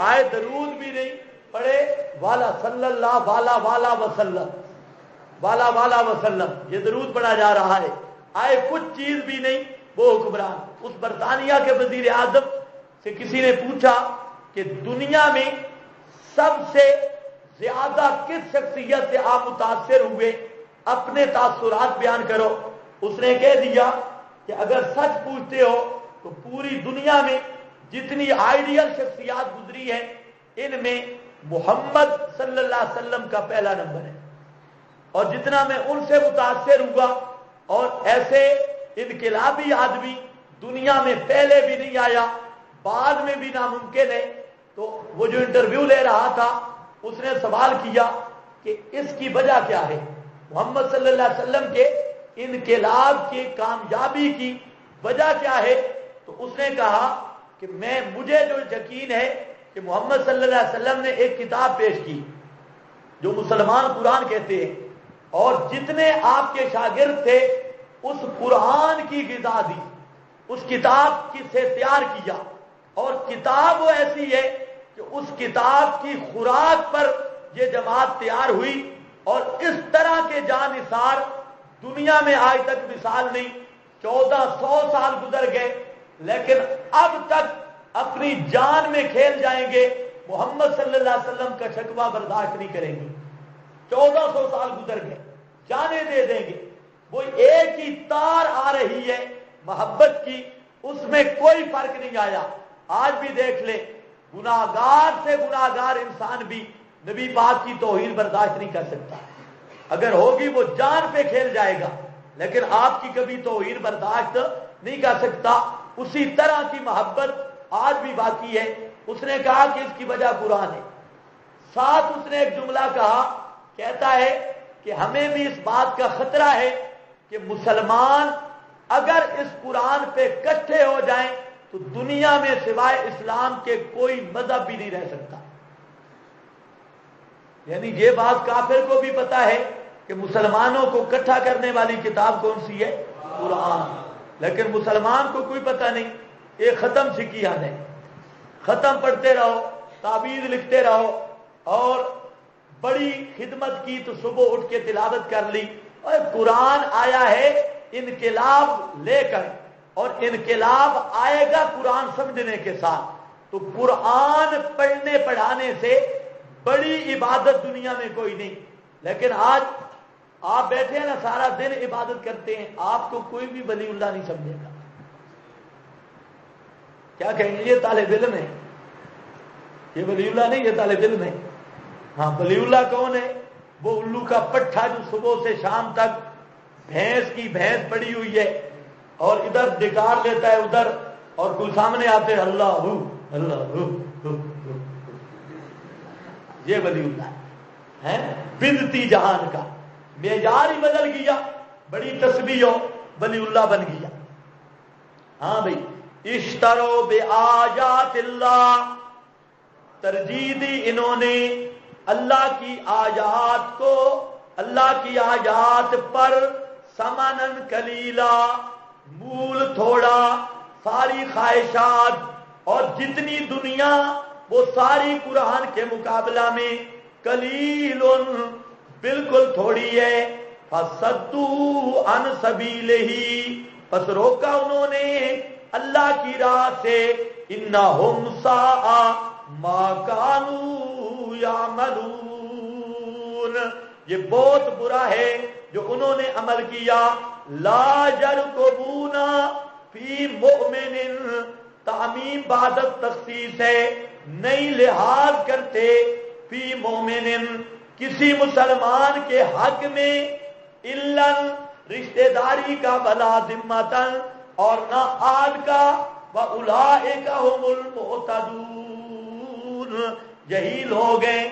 آئے درود بھی نہیں پڑھے، والا صلی اللہ والا والا وسلم، والا والا وسلم، یہ درود پڑھا جا رہا ہے، آئے کچھ چیز بھی نہیں. وہ حکمران اس برطانیہ کے وزیر اعظم سے کسی نے پوچھا کہ دنیا میں سب سے زیادہ کس شخصیت سے آپ متاثر ہوئے، اپنے تاثرات بیان کرو. اس نے کہہ دیا کہ اگر سچ پوچھتے ہو تو پوری دنیا میں جتنی آئیڈیل شخصیات گزری ہیں ان میں محمد صلی اللہ علیہ وسلم کا پہلا نمبر ہے، اور جتنا میں ان سے متاثر ہوا، اور ایسے انقلابی آدمی دنیا میں پہلے بھی نہیں آیا، بعد میں بھی ناممکن ہے۔ تو وہ جو انٹرویو لے رہا تھا اس نے سوال کیا کہ اس کی وجہ کیا ہے، محمد صلی اللہ علیہ وسلم کے انقلاب کی کامیابی کی وجہ کیا ہے؟ تو اس نے کہا کہ مجھے جو یقین ہے کہ محمد صلی اللہ علیہ وسلم نے ایک کتاب پیش کی جو مسلمان قرآن کہتے ہیں، اور جتنے آپ کے شاگرد تھے اس قرآن کی غذا دی، اس کتاب سے تیار کیا، اور کتاب وہ ایسی ہے کہ اس کتاب کی خوراک پر یہ جماعت تیار ہوئی، اور اس طرح کے جانثار دنیا میں آج تک مثال نہیں۔ 1400 سال گزر گئے لیکن اب تک اپنی جان میں کھیل جائیں گے، محمد صلی اللہ علیہ وسلم کا شکوہ برداشت نہیں کریں گے۔ 1400 سال گزر گئے، جانے دے دیں گے، وہ ایک ہی تار آ رہی ہے محبت کی، اس میں کوئی فرق نہیں آیا۔ آج بھی دیکھ لیں، گناہگار سے گناہگار انسان بھی نبی پاک کی توہین برداشت نہیں کر سکتا، اگر ہوگی وہ جان پہ کھیل جائے گا، لیکن آپ کی کبھی توہین برداشت نہیں کر سکتا۔ اسی طرح کی محبت آج بھی باقی ہے۔ اس نے کہا کہ اس کی وجہ قرآن ہے، ساتھ اس نے ایک جملہ کہا، کہتا ہے کہ ہمیں بھی اس بات کا خطرہ ہے کہ مسلمان اگر اس قرآن پہ اکٹھے ہو جائیں تو دنیا میں سوائے اسلام کے کوئی مذہب بھی نہیں رہ سکتا۔ یعنی یہ بات کافر کو بھی پتا ہے کہ مسلمانوں کو اکٹھا کرنے والی کتاب کون سی ہے؟ قرآن، لیکن مسلمان کو کوئی پتہ نہیں۔ ایک ختم سکیا ہے، ختم پڑھتے رہو، تعویذ لکھتے رہو، اور بڑی خدمت کی تو صبح اٹھ کے تلاوت کر لی، اور قرآن آیا ہے انقلاب لے کر، اور انقلاب آئے گا قرآن سمجھنے کے ساتھ۔ تو قرآن پڑھنے پڑھانے سے بڑی عبادت دنیا میں کوئی نہیں۔ لیکن آج آپ بیٹھے ہیں نا، سارا دن عبادت کرتے ہیں، آپ کو کوئی بھی ولی اللہ نہیں سمجھے گا۔ کیا کہیں گے؟ یہ طالب علم ہے، یہ ولی اللہ نہیں، یہ طالب علم ہے۔ ہاں، ولی اللہ کون ہے؟ وہ الو کا پٹھا جو صبح سے شام تک بھینس کی بھینس پڑی ہوئی ہے، اور ادھر ڈکار لیتا ہے ادھر، اور کوئی سامنے آتے اللہ ہو اللہ ہو ہو۔ یہ ولی اللہ ہے، بدتی جہان کا معیار ہی بدل گیا، بڑی تسبیح ہو ولی اللہ بن گیا۔ ہاں بھائی، اشترو بے آیات اللہ، ترجیح دی انہوں نے اللہ کی آیات کو، اللہ کی آیات پر، سمنن کلیلا، مول تھوڑا، ساری خواہشات اور جتنی دنیا وہ ساری قرآن کے مقابلہ میں قلیل، بالکل تھوڑی ہے۔ فصدوا عن سبیلہ، پس روکا انہوں نے اللہ کی راہ سے۔ انہم ساء ما کانوا یعملون، یہ بہت برا ہے جو انہوں نے عمل کیا۔ لا یرقبون فی مؤمن، تعمیم بعد تخصیص ہے، نہیں لحاظ کرتے فی مومن، کسی مسلمان کے حق میں، الا رشتہ داری کا، ولا ذمتن، اور نہ آل کا، وَأُولَٰئِكَ هُمُ الْمُعْتَدُونَ، یہی لوگ ہیں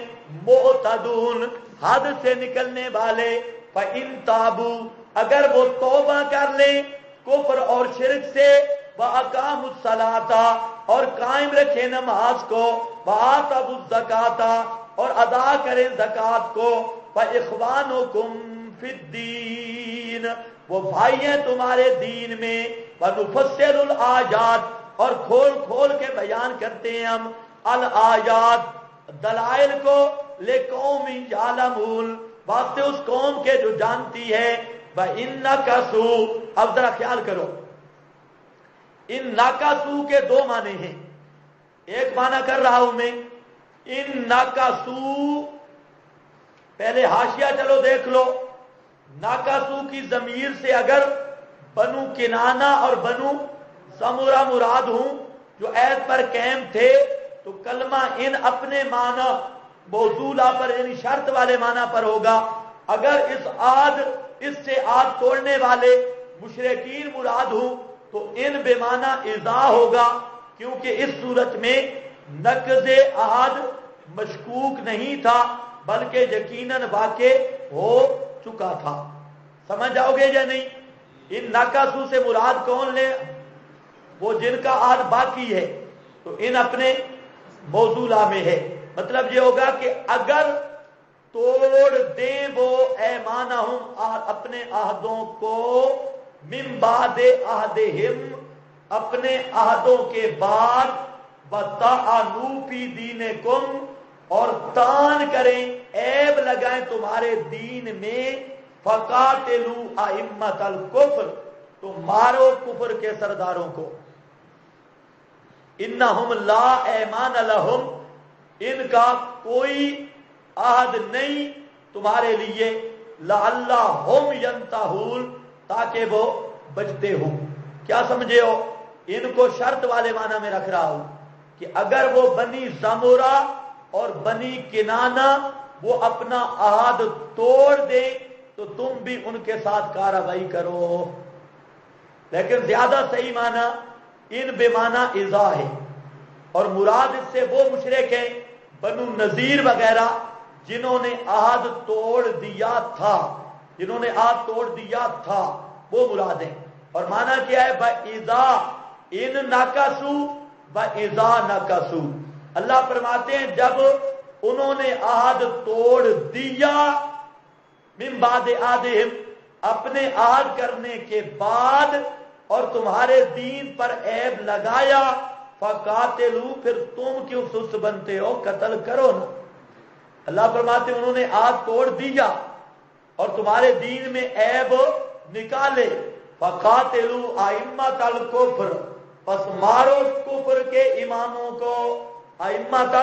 معتدون، حد سے نکلنے والے۔ فَإِن تَابُوا، اگر وہ توبہ کر لیں کفر اور شرک سے، وَأَقَامُوا الصَّلَاةَ، اور قائم رکھیں نماز کو، وَآتَوُا الزَّکَاةَ، اور ادا کریں زکوٰۃ کو، فَإِخْوَانُكُمْ فِي الدِّينِ، وہ بھائی ہیں تمہارے دین میں۔ وَنُفَصِّلُ الْآيَاتِ، اور کھول کھول کے بیان کرتے ہیں ہم الآیات، دلائل کو، لِقَوْمٍ يَعْلَمُونَ، واسطے اس قوم کے جو جانتی ہے۔ وَإِن نَكَثُوا، اب ذرا خیال کرو، ان ناکاسو کے دو معنی ہیں، ایک معنی کر رہا ہوں میں، ان ناکاسو، پہلے حاشیہ چلو دیکھ لو، ناکاسو کی ضمیر سے اگر بنو کنانہ اور بنو سمورہ مراد ہوں جو عہد پر قائم تھے، تو کلمہ ان اپنے معنی موصولہ پر یعنی شرط والے معنی پر ہوگا. اگر اس سے عہد توڑنے والے مشرکین مراد ہوں تو ان بے معنی اذا ہوگا، کیونکہ اس صورت میں نقض عہد مشکوک نہیں تھا بلکہ یقیناً واقع ہو چکا تھا. سمجھ جاؤ گے یا نہیں؟ ان ناکاسو سے مراد کون لے؟ وہ جن کا عہد باقی ہے، تو ان اپنے موصولہ میں ہے. مطلب یہ ہوگا کہ اگر توڑ دیں وہ ایمانہم اپنے عہدوں کو، من بعد عہدہم اپنے عہدوں کے بعد، وطعنوا فی دینکم اور تان کریں، عیب لگائیں تمہارے دین میں، فقاتلوا ائمۃ الکفر تو مارو کفر کے سرداروں کو. انہم لا ایمان لہم ان کا کوئی عہد نہیں تمہارے لیے، لعلہم ینتہون تاکہ وہ بچتے ہوں. کیا سمجھے ہو؟ ان کو شرط والے معنی میں رکھ رہا ہوں کہ اگر وہ بنی زمرہ اور بنی کنانہ وہ اپنا عہد توڑ دیں تو تم بھی ان کے ساتھ کارروائی کرو. لیکن زیادہ صحیح معنی ان بے معنی اذا ہے، اور مراد اس سے وہ مشرک ہیں بنو نذیر وغیرہ جنہوں نے عہد توڑ دیا تھا، وہ مراد ہیں. اور معنی کیا ہے؟ بَإِذَا ان ناکاسو بَإِذَا ناکاسو. اللہ فرماتے ہیں جب انہوں نے عہد توڑ دیا، من بعد عہدہم اپنے عہد کرنے کے بعد، اور تمہارے دین پر عیب لگایا، فقاتلوا پھر تم کیوں سست بنتے ہو، قتل کرو نا. اللہ فرماتے ہیں انہوں نے عہد توڑ دیا اور تمہارے دین میں عیب نکالے، فقاتلوا ائمۃ الکفر پس مارو کفر کے اماموں کو. ائمۃ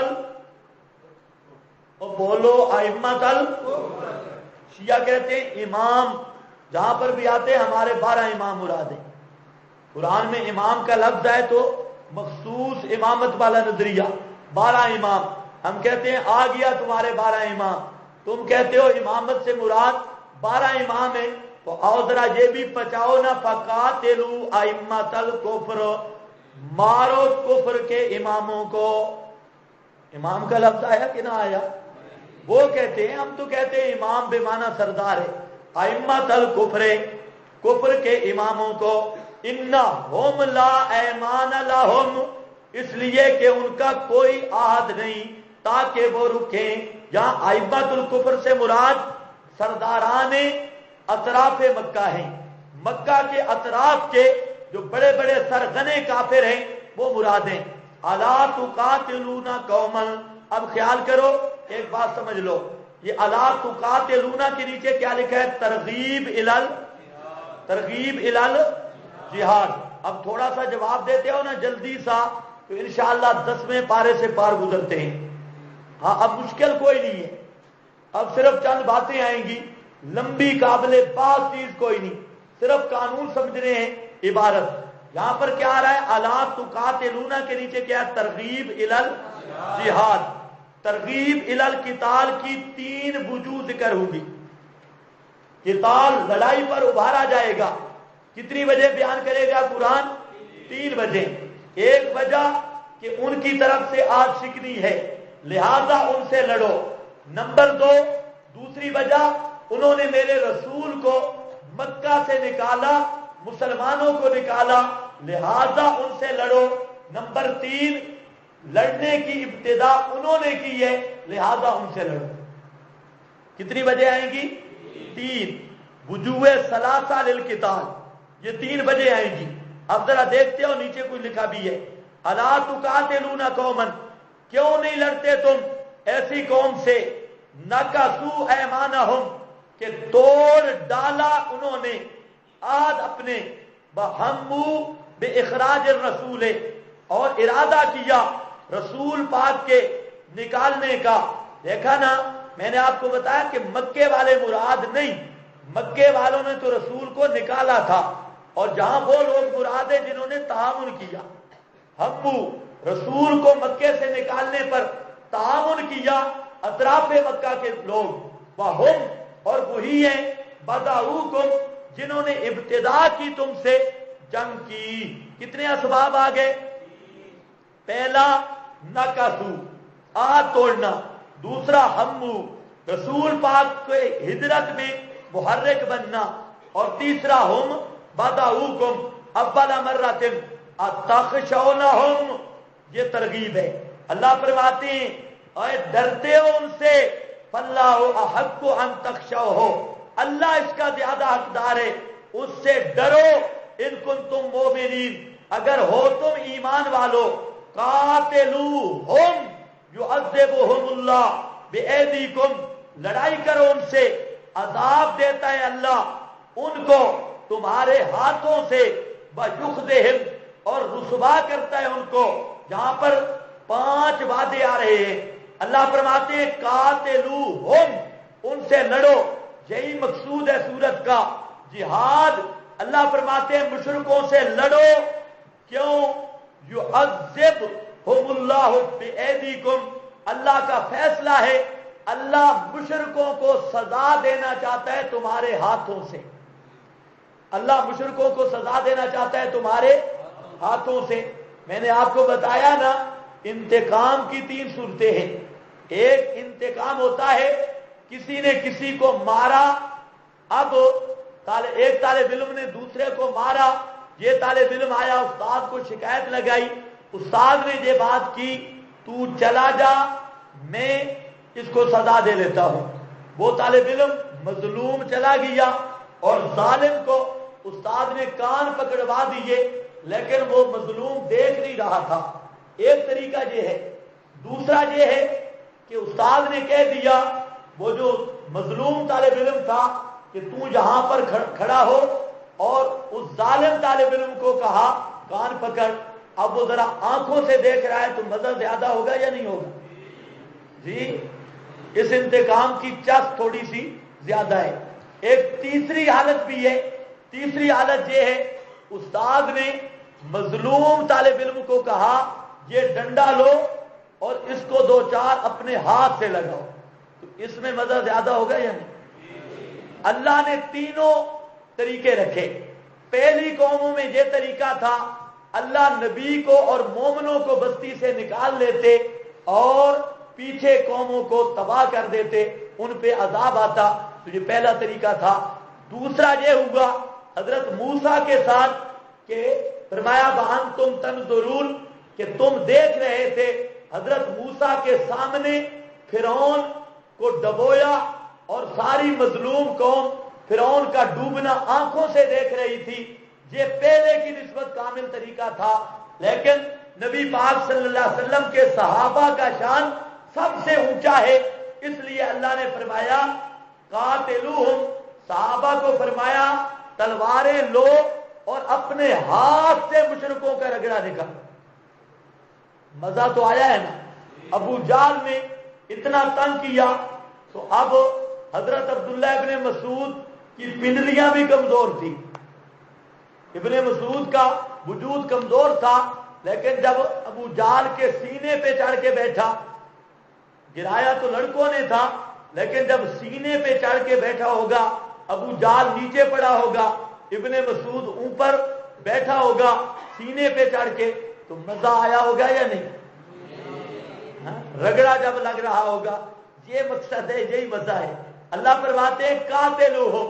بولو ائمۃ شیعہ کہتے ہیں امام جہاں پر بھی آتے ہیں ہمارے 12 امام مراد ہیں. قرآن میں امام کا لفظ ہے تو مخصوص امامت والا نظریہ 12 امام. ہم کہتے ہیں آ گیا تمہارے 12 امام، تم کہتے ہو امامت سے مراد 12 امام ہیں، تو آؤ ذرا یہ بھی پچاؤ نا، فقاتلوا ائمۃ الکفر مارو کفر کے اماموں کو. امام کا لفظ آیا کہ نہ آیا؟ وہ کہتے ہیں ہم تو کہتے ہیں امام بے معنی سردار ہے. ائمۃ الکفر کفر کے اماموں کو. انہم لا ایمان لہم اس لیے کہ ان کا کوئی عہد نہیں تاکہ وہ رکیں. یہاں ائمۃ الکفر سے مراد سرداران اطراف مکہ ہیں. مکہ کے اطراف کے جو بڑے بڑے سرغنے کافر ہیں وہ مراد ہیں. الا تقاتلون قوما. اب خیال کرو ایک بات سمجھ لو، یہ الا تقاتلون کے نیچے کیا لکھا ہے؟ ترغیب الال جہاد. اب تھوڑا سا جواب دیتے ہو نا جلدی سا تو انشاءاللہ 10ویں پارے سے پار گزرتے ہیں. ہاں اب مشکل کوئی نہیں ہے، اب صرف چند باتیں آئیں گی، لمبی قابل بات چیز کوئی نہیں، صرف قانون سمجھنے ہیں عبارت. یہاں پر کیا آ رہا ہے؟ الا تقاتلون کے نیچے کیا ہے؟ ترغیب الال جہاد. ترغیب الال قتال کی 3 وجوہ ذکر ہوگی. قتال لڑائی پر ابھارا جائے گا. کتنی وجہ بیان کرے گا قرآن؟ 3 وجہ. ایک وجہ کہ ان کی طرف سے آج شکنی ہے لہذا ان سے لڑو. نمبر 2 دوسری وجہ انہوں نے میرے رسول کو مکہ سے نکالا، مسلمانوں کو نکالا، لہذا ان سے لڑو. نمبر 3 لڑنے کی ابتدا انہوں نے کی ہے لہذا ان سے لڑو. کتنی وجہ آئیں گی؟ 3 وجوہ ثلاثہ للقتال. یہ 3 وجہ آئیں گی. اب ذرا دیکھتے ہو نیچے کچھ لکھا بھی ہے. الا تقاتلون قوما کیوں نہیں لڑتے تم ایسی قوم سے، نکثوا ایمانہم کہ توڑ ڈالا انہوں نے عہد اپنے، وہموا باخراج الرسول اور ارادہ کیا رسول پاک کے نکالنے کا. دیکھا نا میں نے آپ کو بتایا کہ مکے والے مراد نہیں، مکے والوں نے تو رسول کو نکالا تھا، اور جہاں وہ لوگ مراد ہیں جنہوں نے تعاون کیا. ہمو رسول کو مکے سے نکالنے پر تعاون کیا اطراف مکہ کے لوگ، وہم اور وہی ہیں بداؤکم جنہوں نے ابتدا کی تم سے جنگ کی۔ کتنے اسباب آ گئے؟ پہلا نکاسو عہد توڑنا، دوسرا ہمو رسول پاک کے ہجرت میں محرک بننا، اور تیسرا ہم بداؤکم اول مرۃ اتخشونہم، یہ ترغیب ہے۔ اللہ فرماتے ہیں اے ڈرتے ہو ان سے، فاللہ احق ان تخشوہ، اللہ اس کا زیادہ حقدار ہے، اس سے ڈرو ان کنتم مومنین، اگر ہو تم ایمان والو۔ قاتلوہم یعذبہم اللہ بایدیکم، لڑائی کرو ان سے، عذاب دیتا ہے اللہ ان کو تمہارے ہاتھوں سے، ویخزہم اور رسوا کرتا ہے ان کو۔ جہاں پر 5 وعدے آ رہے ہیں، اللہ فرماتے ہیں قاتلوہم، ان سے لڑو، یہی مقصود ہے سورت کا جہاد۔ اللہ فرماتے ہیں مشرکوں سے لڑو، کیوں؟ یعذبہم اللہ بایدیکم، اللہ کا فیصلہ ہے، اللہ مشرکوں کو سزا دینا چاہتا ہے تمہارے ہاتھوں سے، اللہ مشرکوں کو سزا دینا چاہتا ہے تمہارے ہاتھوں سے۔ میں نے آپ کو بتایا نا انتقام کی 3 صورتیں ہیں۔ ایک انتقام ہوتا ہے کسی نے کسی کو مارا، اب ایک طالب علم نے دوسرے کو مارا، یہ طالب علم آیا استاد کو شکایت لگائی، استاد نے یہ بات کی تو چلا جا میں اس کو سزا دے لیتا ہوں، وہ طالب علم مظلوم چلا گیا اور ظالم کو استاد نے کان پکڑوا دیے، لیکن وہ مظلوم دیکھ نہیں رہا تھا۔ ایک طریقہ یہ ہے۔ دوسرا یہ ہے کہ استاد نے کہہ دیا وہ جو مظلوم طالب علم تھا کہ تو یہاں پر کھڑا ہو، اور اس ظالم طالب علم کو کہا کان پکڑ، اب وہ ذرا آنکھوں سے دیکھ رہا ہے تو مزہ زیادہ ہوگا یا نہیں ہوگا؟ جی، اس انتقام کی چسپ تھوڑی سی زیادہ ہے۔ ایک تیسری حالت بھی ہے، تیسری حالت یہ ہے استاد نے مظلوم طالب علم کو کہا یہ ڈنڈا لو اور اس کو 2-4 اپنے ہاتھ سے لگاؤ، تو اس میں مزہ زیادہ ہوگا یا نہیں؟ اللہ نے تینوں طریقے رکھے۔ پہلی قوموں میں یہ طریقہ تھا اللہ نبی کو اور مومنوں کو بستی سے نکال لیتے اور پیچھے قوموں کو تباہ کر دیتے، ان پہ عذاب آتا، تو یہ پہلا طریقہ تھا۔ دوسرا یہ ہوا حضرت موسیٰ کے ساتھ کہ فرمایا وَأَنْتُمْ تَنْظُرُونَ، کہ تم دیکھ رہے تھے حضرت موسیٰ کے سامنے فرعون کو ڈبویا اور ساری مظلوم قوم فرعون کا ڈوبنا آنکھوں سے دیکھ رہی تھی۔ یہ پہلے کی نسبت کامل طریقہ تھا، لیکن نبی پاک صلی اللہ علیہ وسلم کے صحابہ کا شان سب سے اونچا ہے، اس لیے اللہ نے فرمایا قاتلوہم، صحابہ کو فرمایا تلواریں لو اور اپنے ہاتھ سے مشرکوں کا رگڑا نکال۔ مزہ تو آیا ہے نا؟ ابو جہل نے اتنا تنگ کیا تو اب حضرت عبداللہ ابن مسعود کی پنڈلیاں بھی کمزور تھی، ابن مسعود کا وجود کمزور تھا، لیکن جب ابو جہل کے سینے پہ چڑھ کے بیٹھا، گرایا تو لڑکوں نے تھا لیکن جب سینے پہ چڑھ کے بیٹھا ہوگا ابو جہل نیچے پڑا ہوگا، ابن مسعود اوپر بیٹھا ہوگا سینے پہ چڑھ کے، تو مزہ آیا ہوگا یا نہیں؟ رگڑا جب لگ رہا ہوگا، یہ مقصد ہے، یہی مزہ ہے۔ اللہ فرماتے ہیں قاتلوہم،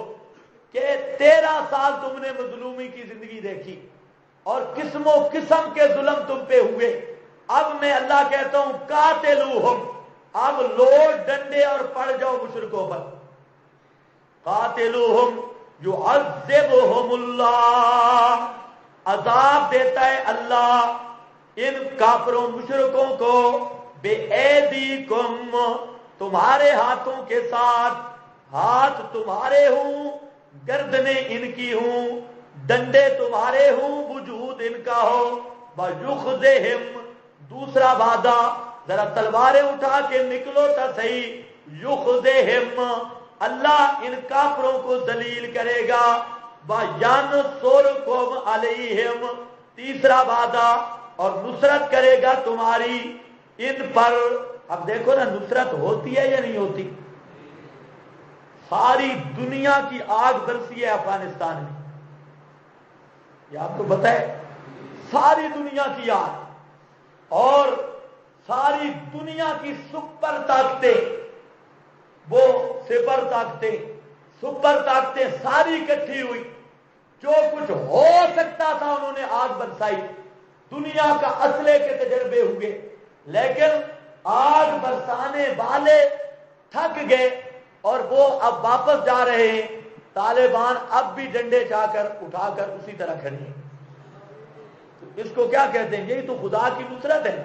کہ 13 سال تم نے مظلومی کی زندگی دیکھی اور قسم و قسم کے ظلم تم پہ ہوئے، اب میں اللہ کہتا ہوں قاتلوہم، اب لو ڈنڈے اور پڑ جاؤ مشرکوں پر۔ قاتلوہم یعذبہم اللہ، عذاب دیتا ہے اللہ ان کافروں مشرکوں کو، بے ایدیکم، تمہارے ہاتھوں کے ساتھ، ہاتھ تمہارے ہوں، گردنیں ان کی ہوں، ڈنڈے تمہارے ہوں، وجود ان کا ہو، وَيُخْزِهِمْ، دوسرا وعدہ، ذرا تلواریں اٹھا کے نکلو تا صحیح، یُخْزِهِمْ، اللہ ان کافروں کو ذلیل کرے گا، وَيَنْصُرْكُمْ عَلَيْهِمْ، تیسرا وعدہ، اور نصرت کرے گا تمہاری ان پر. اب دیکھو نا نصرت ہوتی ہے یا نہیں ہوتی؟ ساری دنیا کی آگ برسی ہے افغانستان میں، یہ آپ کو پتہ ہے؟ ساری دنیا کی آگ اور ساری دنیا کی سپر طاقتیں، وہ سپر طاقتیں ساری اکٹھی ہوئی، جو کچھ ہو سکتا تھا انہوں نے آگ برسائی. دنیا کا اسلحے کے تجربے ہوئے، لیکن آگ برسانے والے تھک گئے اور وہ اب واپس جا رہے ہیں. طالبان اب بھی ڈنڈے اٹھا کر اسی طرح کھڑے ہیں. تو اس کو کیا کہتے ہیں؟ یہی تو خدا کی نصرت ہے.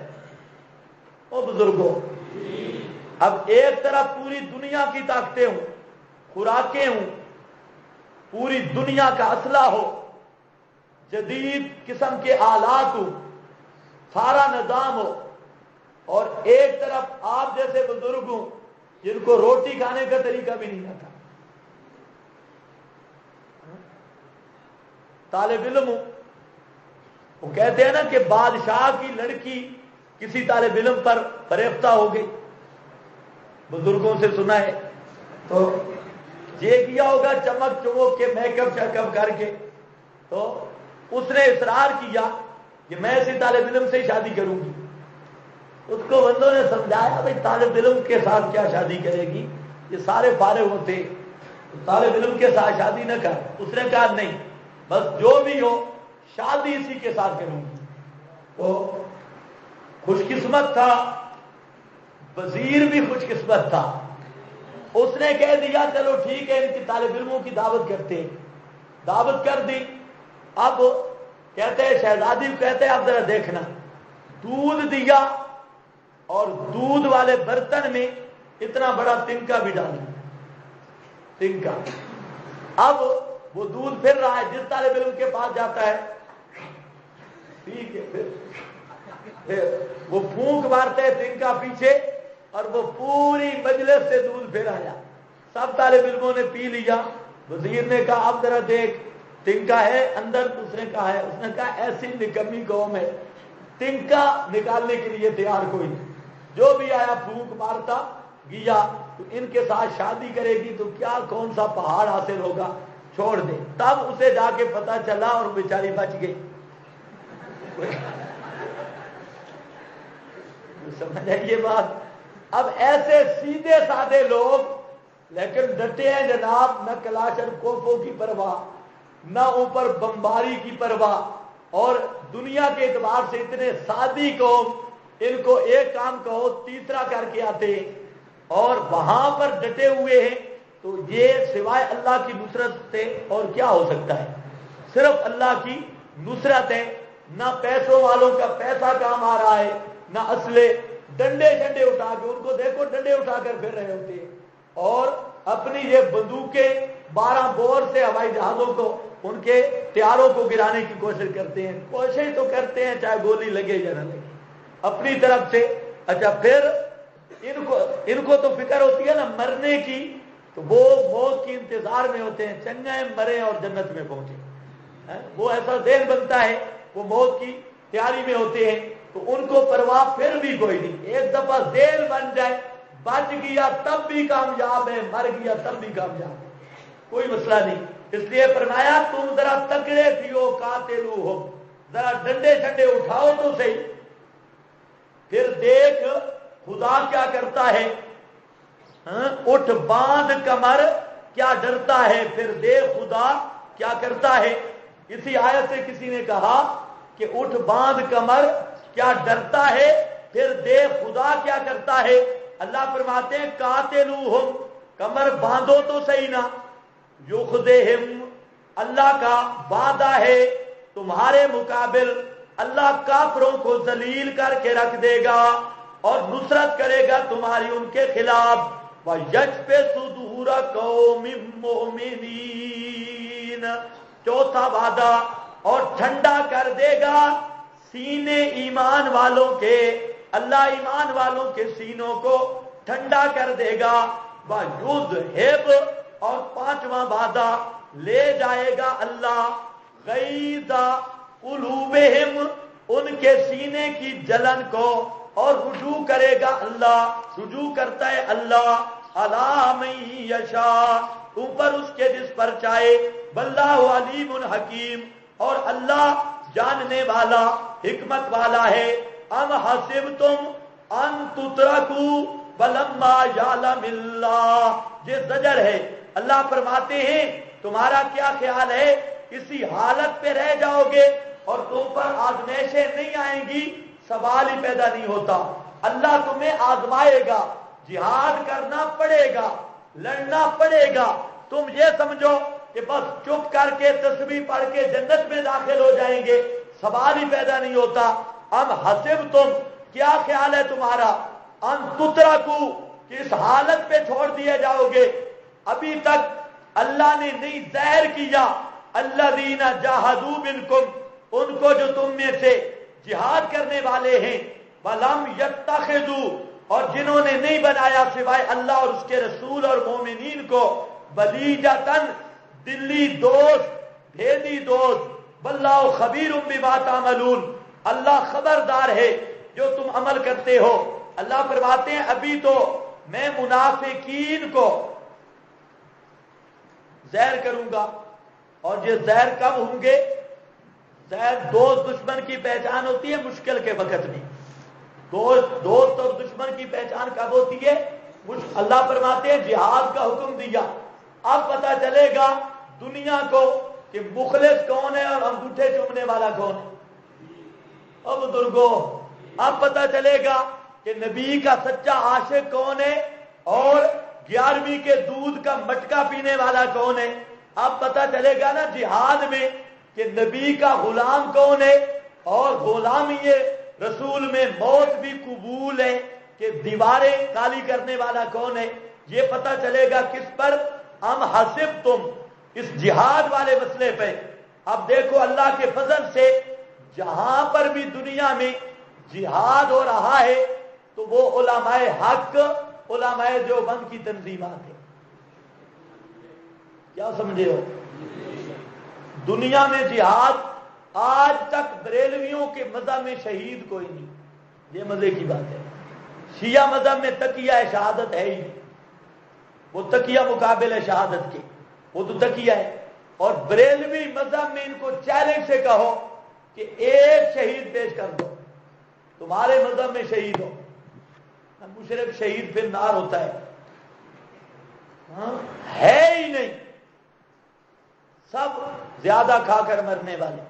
او بزرگوں، اب ایک طرف پوری دنیا کی طاقتیں ہوں، خوراکیں ہوں، پوری دنیا کا اسلحہ ہو، جدید قسم کے آلات ہوں، سارا نظام ہو، اور ایک طرف آپ جیسے بزرگ ہوں جن کو روٹی کھانے کا طریقہ بھی نہیں آتا، طالب علم ہوں. وہ کہتے ہیں نا کہ بادشاہ کی لڑکی کسی طالب علم پر فریفتہ ہو گئی، بزرگوں سے سنا ہے. تو یہ کیا ہوگا چمک چمک کے میک اپ شیک کر کے، تو اس نے اصرار کیا کہ میں اسی طالب علم سے ہی شادی کروں گی. اس کو بندوں نے سمجھایا بھائی طالب علم کے ساتھ کیا شادی کرے گی، یہ سارے فارغ ہوتے، طالب علم کے ساتھ شادی نہ کر. اس نے کہا نہیں، بس جو بھی ہو شادی اسی کے ساتھ کروں گی. تو خوش قسمت تھا، وزیر بھی خوش قسمت تھا. اس نے کہہ دیا چلو ٹھیک ہے، ان کی طالب علموں کی دعوت کرتے ہیں. دعوت کر دی. اب کہتے ہیں شہزادی کو کہتے ہیں اب ذرا دیکھنا، دودھ دیا اور دودھ والے برتن میں اتنا بڑا تنکا بھی ڈال دیا. تنکا. اب وہ دودھ پھر رہا ہے، جس طالب علم کے پاس جاتا ہے ٹھیک ہے، پھر وہ پھونک مارتے ہیں تنکا پیچھے، اور وہ پوری مجلس سے دودھ پھر آیا. سب طالب علموں نے پی لیا. وزیر نے کہا اب ذرا دیکھ تنکا ہے اندر. اس نے کہا ہے. اس نے کہا ایسی نکمی قوم ہے، تنکا نکالنے کے لیے تیار کوئی نہیں، جو بھی آیا پھونک مارتا گیا. تو ان کے ساتھ شادی کرے گی تو کیا کون سا پہاڑ حاصل ہوگا، چھوڑ دے. تب اسے جا کے پتا چلا اور بیچاری بچ گئی. سمجھ آئیے بات؟ اب ایسے سیدھے سادے لوگ لیکن ڈٹے ہیں جناب، نہ کلاشن کوفوں کی پرواہ، نہ اوپر بمباری کی پرواہ، اور دنیا کے اعتبار سے اتنے سادی قوم، ان کو ایک کام کہو تیسرا کر کے آتے ہیں اور وہاں پر ڈٹے ہوئے ہیں. تو یہ سوائے اللہ کی نصرت سے اور کیا ہو سکتا ہے؟ صرف اللہ کی نصرت ہے. نہ پیسوں والوں کا پیسہ کام آ رہا ہے، نہ اسلحے. ڈنڈے شنڈے اٹھا کے، ان کو دیکھو ڈنڈے اٹھا کر پھر رہے ہوتے ہیں، اور اپنی یہ بندوقیں 12 بور سے ہوائی جہازوں کو، ان کے تیاروں کو گرانے کی کوشش کرتے ہیں. کوشش تو کرتے ہیں چاہے گولی لگے یا نہ لگے اپنی طرف سے. اچھا پھر ان کو تو فکر ہوتی ہے نا مرنے کی، تو وہ موت کی انتظار میں ہوتے ہیں، چنگے مرے اور جنت میں پہنچے. وہ ایسا ذہن بنتا ہے، وہ موت کی تیاری میں ہوتے ہیں. تو ان کو پرواہ پھر بھی کوئی نہیں. ایک دفعہ ذہن بن جائے بچ گیا تب بھی کامیاب ہے، مر گیا تب بھی کامیاب ہے، کوئی مسئلہ نہیں. اس لیے فرمایا تم ذرا تکڑے تھیو قاتلو ہو، ذرا ڈنڈے شنڈے اٹھاؤ تو صحیح. پھر دیکھ خدا کیا کرتا ہے. اٹھ باندھ کمر کیا ڈرتا ہے، پھر دیکھ خدا کیا کرتا ہے. اسی آیت سے کسی نے کہا کہ اٹھ باندھ کمر کیا ڈرتا ہے، پھر دیکھ خدا کیا کرتا ہے. اللہ فرماتے ہیں قاتلوہم، کمر باندھو تو صحیح نا. یخذہم، اللہ کا وعدہ ہے تمہارے مقابل، اللہ کافروں کو ذلیل کر کے رکھ دے گا اور نصرت کرے گا تمہاری ان کے خلاف. وَيَجْفِ صُدُورَ قَوْمٍ مُؤْمِنِينَ، چوتھا وعدہ، اور ٹھنڈا کر دے گا سینے ایمان والوں کے. اللہ ایمان والوں کے سینوں کو ٹھنڈا کر دے گا. وَيُذْهِبْ، اور پانچواں وعدہ، لے جائے گا اللہ غیظ قلوبہم، ان کے سینے کی جلن کو، اور رجوع کرے گا اللہ، رجوع کرتا ہے اللہ علی من یشاء، اوپر اس کے جس پر چاہے، واللہ علیم حکیم، اور اللہ جاننے والا حکمت والا ہے۔ ام حسبتم ان تترکوا ولما یعلم اللہ، یہ زجر ہے۔ اللہ فرماتے ہیں تمہارا کیا خیال ہے اسی حالت پہ رہ جاؤ گے اور تم پر آزمائشیں نہیں آئیں گی؟ سوال ہی پیدا نہیں ہوتا۔ اللہ تمہیں آزمائے گا، جہاد کرنا پڑے گا، لڑنا پڑے گا۔ تم یہ سمجھو کہ بس چپ کر کے تسبیح پڑھ کے جنت میں داخل ہو جائیں گے، سوال ہی پیدا نہیں ہوتا۔ ام حسبتم، کیا خیال ہے تمہارا، ان تترکوا، کہ اس حالت پہ چھوڑ دیے جاؤ گے؟ ابھی تک اللہ نے نہیں ظاہر کیا الذین جاہدوا منکم، ان کو جو تم میں سے جہاد کرنے والے ہیں، ولم یتخذوا، اور جنہوں نے نہیں بنایا سوائے اللہ اور اس کے رسول اور مومنین کو، ولیجتن، دلی دوست، بھیدی دوست، واللہ خبیر بما تعملون، اللہ خبردار ہے جو تم عمل کرتے ہو۔ اللہ فرماتے ہیں ابھی تو میں منافقین کو زہر کروں گا، اور یہ زہر کب ہوں گے؟ زہر دوست دشمن کی پہچان ہوتی ہے مشکل کے وقت میں۔ دوست اور دشمن کی پہچان کب ہوتی ہے؟ اللہ فرماتے ہیں جہاد کا حکم دیا، اب پتہ چلے گا دنیا کو کہ مخلص کون ہے اور انگوٹھے چومنے والا کون ہے۔ اب بزرگو، اب پتہ چلے گا کہ نبی کا سچا عاشق کون ہے اور 11ویں کے دودھ کا مٹکا پینے والا کون ہے۔ اب پتہ چلے گا نا جہاد میں کہ نبی کا غلام کون ہے اور غلامی رسول میں موت بھی قبول ہے، کہ دیواریں کالی کرنے والا کون ہے۔ یہ پتہ چلے گا کس پر؟ ام حسبتم، اس جہاد والے مسئلے پہ۔ اب دیکھو اللہ کے فضل سے جہاں پر بھی دنیا میں جہاد ہو رہا ہے تو وہ علماء حق، علماء دیوبند کی تنظیمات ہیں۔ کیا سمجھے ہو؟ دنیا میں جہاد آج تک بریلویوں کے مذہب میں شہید کوئی نہیں، یہ مزے کی بات ہے۔ شیعہ مذہب میں تقیہ شہادت ہے ہی نہیں، وہ تقیہ مقابل ہے شہادت کے، وہ تو تقیہ ہے۔ اور بریلوی مذہب میں ان کو چیلنج سے کہو کہ ایک شہید پیش کر دو، تمہارے مذہب میں شہید ہو، مشرک شہید پھر نار ہوتا ہے، ہے ہی نہیں، سب زیادہ کھا کر مرنے والے۔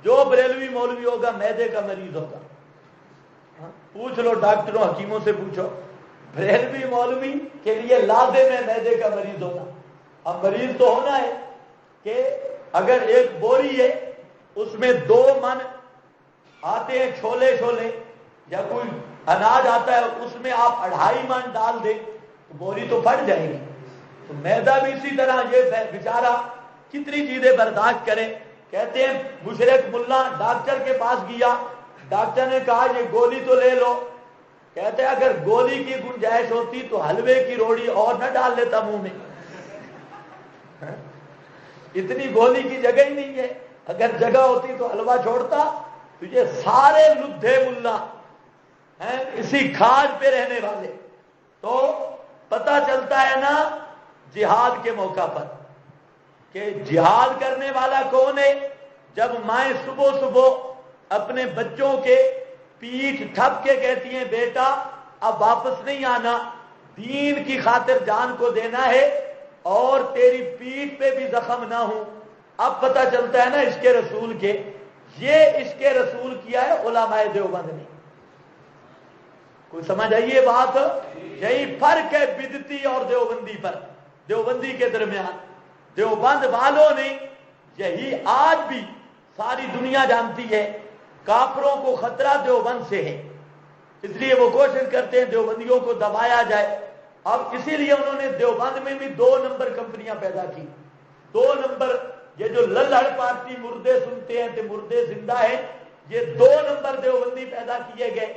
جو بریلوی مولوی ہوگا معدے کا مریض ہوگا، پوچھ لو ڈاکٹروں حکیموں سے پوچھو، بریلوی مولوی کے لیے لازم ہے معدے کا مریض ہونا۔ اب مریض تو ہونا ہے کہ اگر ایک بوری ہے اس میں 2 من آتے ہیں چھولے یا کوئی اناج آتا ہے، اس میں آپ 2.5 من ڈال دیں تو بوری تو پھٹ جائے گی۔ تو میدا بھی اسی طرح، یہ بیچارہ کتنی چیزیں برداشت کرے۔ کہتے ہیں مشرک ملا ڈاکٹر کے پاس گیا، ڈاکٹر نے کہا یہ گولی تو لے لو، کہتے ہیں اگر گولی کی گنجائش ہوتی تو حلوے کی روڑی اور نہ ڈال لیتا منہ میں، اتنی گولی کی جگہ ہی نہیں ہے، اگر جگہ ہوتی تو حلوہ چھوڑتا۔ تو یہ سارے لدھے ملا ہیں اسی کھاج پہ رہنے والے۔ تو پتہ چلتا ہے نا جہاد کے موقع پر کہ جہاد کرنے والا کون ہے؟ جب مائیں صبح صبح اپنے بچوں کے پیٹھ ٹھپ کے کہتی ہیں بیٹا اب واپس نہیں آنا، دین کی خاطر جان کو دینا ہے اور تیری پیٹھ پہ بھی زخم نہ ہوں۔ اب پتہ چلتا ہے نا عشق رسول کے، یہ عشق رسول کیا ہے علماء دیوبند نے۔ کوئی سمجھ آئیے بات؟ یہی فرق ہے بدعتی اور دیوبندی پر، دیوبندی کے درمیان۔ دیوبند والوں نے یہی آج بھی ساری دنیا جانتی ہے کافروں کو خطرہ دیوبند سے ہے، اس لیے وہ کوشش کرتے ہیں دیوبندیوں کو دبایا جائے۔ اب اسی لیے انہوں نے دیوبند میں بھی 2 نمبر کمپنیاں پیدا کی۔ 2 نمبر، یہ جو للہڑ پارٹی مردے سنتے ہیں تو مردے زندہ ہیں، یہ 2 نمبر دیوبندی پیدا کیے گئے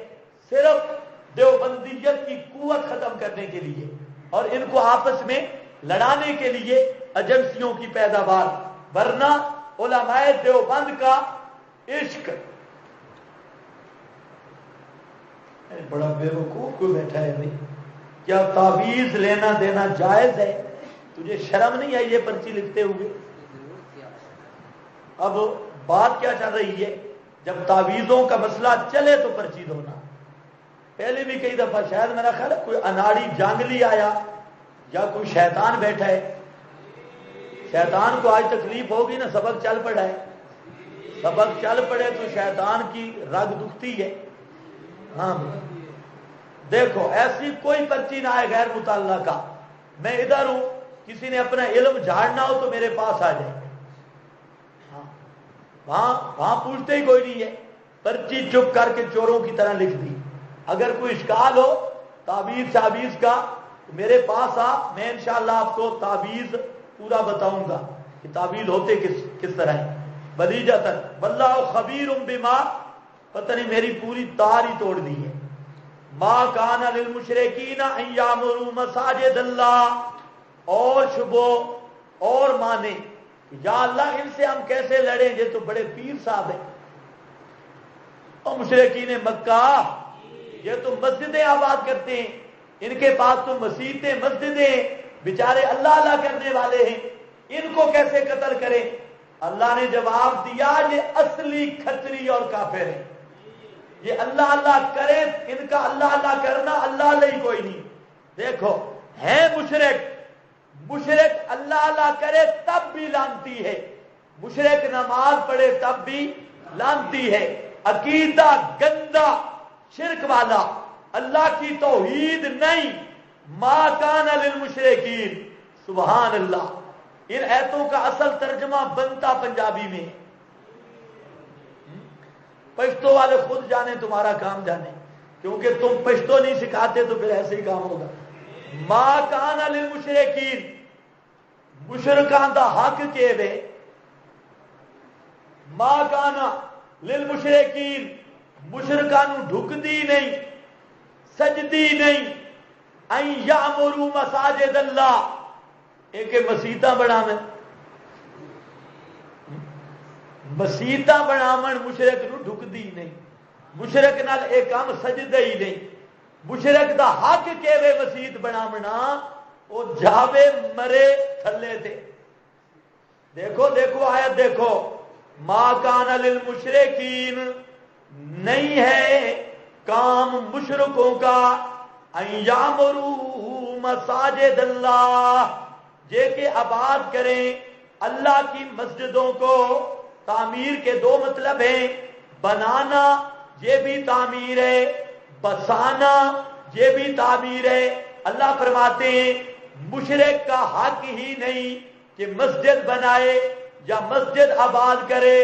صرف دیوبندیت کی قوت ختم کرنے کے لیے اور ان کو آپس میں لڑانے کے لیے ایجنسیوں کی پیداوار۔ ورنہ علماء دیوبند کا عشق بڑا بیوقوف کوئی بیٹھا ہے بھائی، کیا تعویذ لینا دینا جائز ہے؟ تجھے شرم نہیں آئی یہ پرچی لکھتے ہوئے؟ اب بات کیا چل رہی ہے؟ جب تعویذوں کا مسئلہ چلے تو پرچی دھونا. پہلے بھی کئی دفعہ شاید میرا خیال ہے کوئی اناڑی جانگلی آیا یا کوئی شیطان بیٹھا ہے. شیطان کو آج تکلیف ہوگی نا، سبق چل پڑا ہے. سبق چل پڑے تو شیطان کی رگ دکھتی ہے. ہاں دیکھو ایسی کوئی پرچی نہ آئے غیر مطالعہ کا. میں ادھر ہوں، کسی نے اپنا علم جھاڑنا ہو تو میرے پاس آ جائے. وہاں پوچھتے ہی کوئی نہیں ہے. پرچی چپ کر کے چوروں کی طرح لکھ دی. اگر کوئی اشکال ہو تعویذ شابیز کا تو میرے پاس آ، میں انشاءاللہ آپ کو تعویذ پورا بتاؤں گا کہ تعویذ ہوتے کس طرح ہے. بلیجتن واللہ خبیر بما، پتہ نہیں میری پوری تار ہی توڑ دی ہے. ما کان للمشرکین ان یعمروا مساجد اللہ، اور شبو اور مانے یا اللہ ان سے ہم کیسے لڑیں، یہ تو بڑے پیر صاحب ہیں. اور مشرکین مکہ یہ تو مسجدیں آباد کرتے ہیں، ان کے پاس تو مسیتیں مسجدیں، بیچارے اللہ اللہ کرنے والے ہیں، ان کو کیسے قتل کریں؟ اللہ نے جواب دیا یہ اصلی کھچری اور کافر ہیں. یہ اللہ اللہ کرے، ان کا اللہ اللہ کرنا اللہ اللہ ہی کوئی نہیں. دیکھو ہے مشرک اللہ اللہ کرے تب بھی لانتی ہے، مشرک نماز پڑھے تب بھی لانتی ہے. عقیدہ گندا شرک والا، اللہ کی توحید نہیں. ما کان للمشرکین، سبحان اللہ. ان ایتوں کا اصل ترجمہ بنتا پنجابی میں. پشتو والے خود جانے، تمہارا کام جانے، کیونکہ تم پشتو نہیں سکھاتے تو پھر ایسے ہی کام ہوگا. ما کان للمشرکین، مشرکان دا حق کے وے. ما کان للمشرکین، مشرکان ڈھک دی نہیں، سجدی نہیں. ان یعمروا مساجد اللہ، ایک مسیتاں بناویں، مسیتاں بناون مشرک نو ڈھک دی نہیں. مشرک نال ایک کام سجدے ہی نہیں. مشرک دا حق کیوے مسیت بناونا، وہ جاوے مرے تھلے تے. دیکھو دیکھو آیت دیکھو، ما کان للمشرکین، نہیں ہے کام مشرکوں کا، ان یعمروا مساجد اللہ، یہ کہ آباد کریں اللہ کی مسجدوں کو. تعمیر کے دو مطلب ہیں، بنانا یہ بھی تعمیر ہے، بسانا یہ بھی تعمیر ہے. اللہ فرماتے ہیں مشرک کا حق ہی نہیں کہ مسجد بنائے یا مسجد آباد کرے.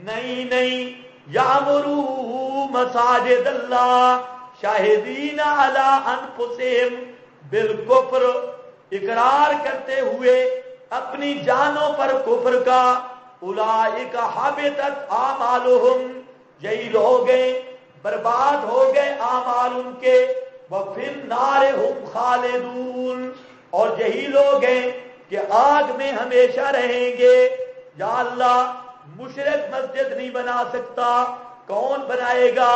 نہیں، یعمروا مساجد اللہ شاہدین علی انفسہم بالکفر، اقرار کرتے ہوئے اپنی جانوں پر کفر کا. اولئک حبطت اعمالہم، یہی لوگ ہیں برباد ہو گئے اعمال ان کے. وفی النار ہم خالدون، اور یہی لوگ ہیں کہ آگ میں ہمیشہ رہیں گے. یا اللہ مشرک مسجد نہیں بنا سکتا، کون بنائے گا؟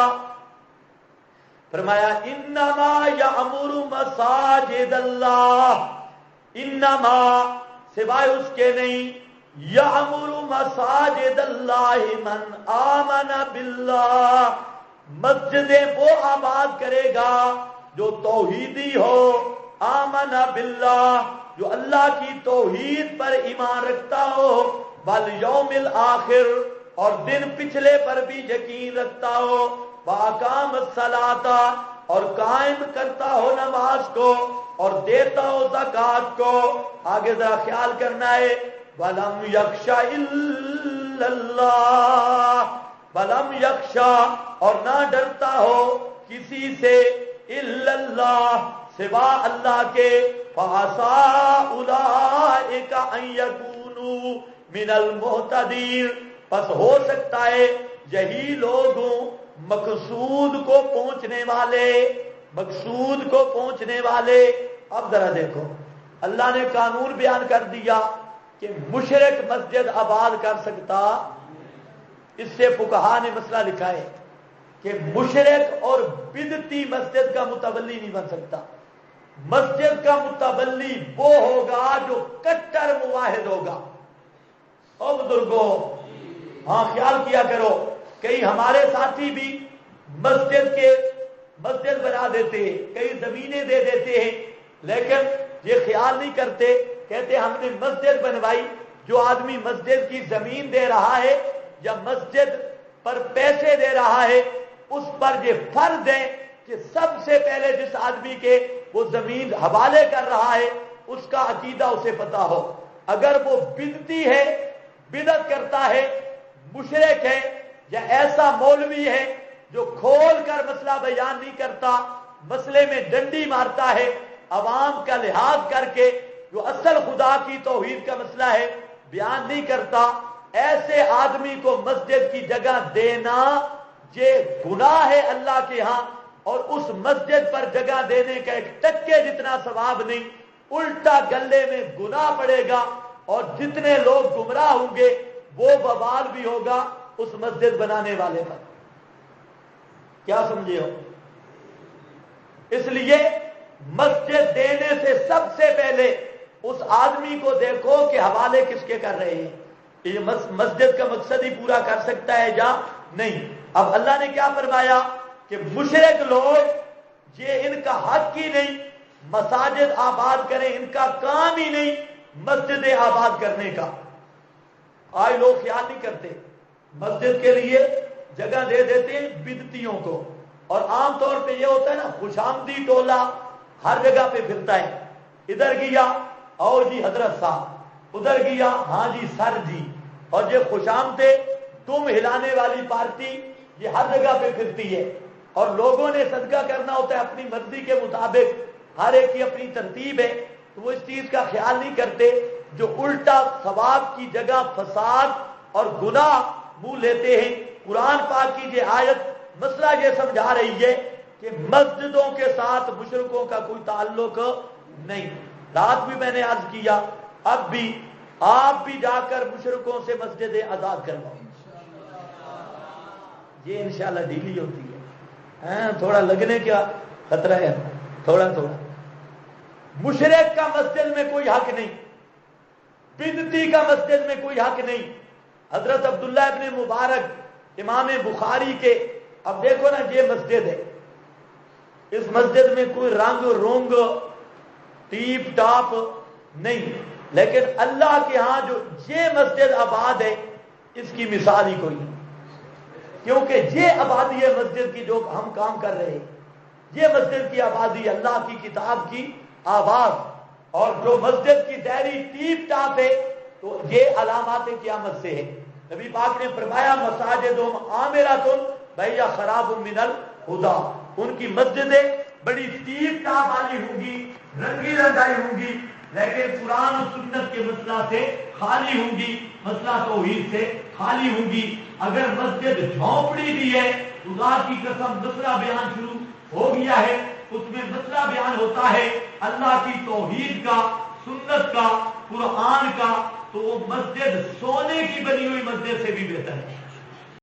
فرمایا انما یعمر مساجد اللہ، انما سوائے اس کے نہیں، یعمر مساجد اللہ من آمن باللہ، مسجدیں وہ آباد کرے گا جو توحیدی ہو. آمن باللہ، جو اللہ کی توحید پر ایمان رکھتا ہو، والیوم الآخر، اور دن پچھلے پر بھی یقین رکھتا ہو. واقام الصلاۃ، اور قائم کرتا ہو نماز کو، اور دیتا ہو زکات کو. آگے ذرا خیال کرنا ہے، وَلَمْ يَخْشَ إِلَّا اللَّهَ، وَلَمْ يَخْشَ، اور نہ ڈرتا ہو کسی سے، إِلَّا اللَّهَ، سوا اللہ کے. فَعَسَىٰ أُولَٰئِكَ أَن يَكُونُوا مِنَ الْمُهْتَدِينَ، پس ہو سکتا ہے یہی لوگ مقصود کو پہنچنے والے، مقصود کو پہنچنے والے. اب ذرا دیکھو، اللہ نے قانون بیان کر دیا کہ مشرک مسجد آباد کر سکتا. اس سے فقہا نے مسئلہ لکھا ہے کہ مشرک اور بدعتی مسجد کا متولی نہیں بن سکتا. مسجد کا متولی وہ ہوگا جو کٹر موحد ہوگا. او بزرگوں، ہاں خیال کیا کرو، کئی ہمارے ساتھی بھی مسجد بنا دیتے ہیں، کئی زمینیں دے دیتے ہیں، لیکن یہ خیال نہیں کرتے، کہتے ہم نے مسجد بنوائی. جو آدمی مسجد کی زمین دے رہا ہے یا مسجد پر پیسے دے رہا ہے، اس پر یہ فرض ہے کہ سب سے پہلے جس آدمی کے وہ زمین حوالے کر رہا ہے اس کا عقیدہ اسے پتا ہو. اگر وہ بدعتی ہے، بدعت کرتا ہے، مشرک ہے، یا ایسا مولوی ہے جو کھول کر مسئلہ بیان نہیں کرتا، مسئلے میں ڈنڈی مارتا ہے، عوام کا لحاظ کر کے جو اصل خدا کی توحید کا مسئلہ ہے بیان نہیں کرتا، ایسے آدمی کو مسجد کی جگہ دینا یہ گناہ ہے اللہ کے ہاں. اور اس مسجد پر جگہ دینے کا ایک ٹکے جتنا ثواب نہیں، الٹا گلے میں گناہ پڑے گا، اور جتنے لوگ گمراہ ہوں گے وہ وبال بھی ہوگا اس مسجد بنانے والے پر. کیا سمجھے ہو؟ اس لیے مسجد دینے سے سب سے پہلے اس آدمی کو دیکھو کہ حوالے کس کے کر رہے ہیں، یہ مسجد کا مقصد ہی پورا کر سکتا ہے یا نہیں. اب اللہ نے کیا فرمایا کہ مشرک لوگ یہ ان کا حق ہی نہیں مساجد آباد کریں، ان کا کام ہی نہیں مسجدیں آباد کرنے کا. آج لوگ خیال نہیں کرتے، مسجد کے لیے جگہ دے دیتے ہیں بدعتیوں کو، اور عام طور پہ یہ ہوتا ہے نا، خوشامدی ٹولہ ہر جگہ پہ پھرتا ہے، ادھر گیا اور جی حضرت صاحب، ادھر گیا ہاں جی سر جی، اور یہ خوشامدے تم ہلانے والی پارٹی یہ ہر جگہ پہ پھرتی ہے. اور لوگوں نے صدقہ کرنا ہوتا ہے اپنی مرضی کے مطابق، ہر ایک کی اپنی ترتیب ہے، تو وہ اس چیز کا خیال نہیں کرتے. جو الٹا ثواب کی جگہ فساد اور گناہ منہ لیتے ہیں. قرآن پاک کی یہ آیت مسئلہ یہ سمجھا رہی ہے کہ مسجدوں کے ساتھ مشرکوں کا کوئی تعلق نہیں. رات بھی میں نے عرض کیا، اب بھی آپ بھی جا کر مشرکوں سے مسجدیں آزاد کرواؤ. یہ انشاءاللہ ڈھیلی ہوتی ہے، تھوڑا لگنے کا خطرہ ہے، تھوڑا تھوڑا. مشرک کا مسجد میں کوئی حق نہیں، بدعتی کا مسجد میں کوئی حق نہیں. حضرت عبداللہ ابن مبارک امام بخاری کے، اب دیکھو نا یہ مسجد ہے، اس مسجد میں کوئی رنگ رونگ ٹیپ ٹاپ نہیں، لیکن اللہ کے ہاں جو یہ مسجد آباد ہے اس کی مثال ہی کوئی نہیں. کیونکہ یہ آبادی ہے مسجد کی جو ہم کام کر رہے ہیں، یہ مسجد کی آبادی اللہ کی کتاب کی آواز. اور جو مسجد کی دائری ٹیپ ٹاپ ہے تو یہ علامات قیامت سے ہے. نبی پاک نے فرمایا مساجدہم عامرۃ بھیا خراب من الہدی، ان کی مسجدیں بڑی ٹیپ ٹاپ والی ہوں گی، رنگی رنگائی ہوں گی، لیکن قرآن و سنت کے مسئلہ سے خالی ہوں گی، مسئلہ توحید سے خالی ہوں گی. اگر مسجد جھونپڑی بھی ہے، خدا کی قسم مسئلہ بیان شروع ہو گیا ہے، اس میں مسئلہ بیان ہوتا ہے اللہ کی توحید کا، سنت کا، قرآن کا، تو وہ مسجد سونے کی بنی ہوئی مسجد سے بھی بہتر ہے.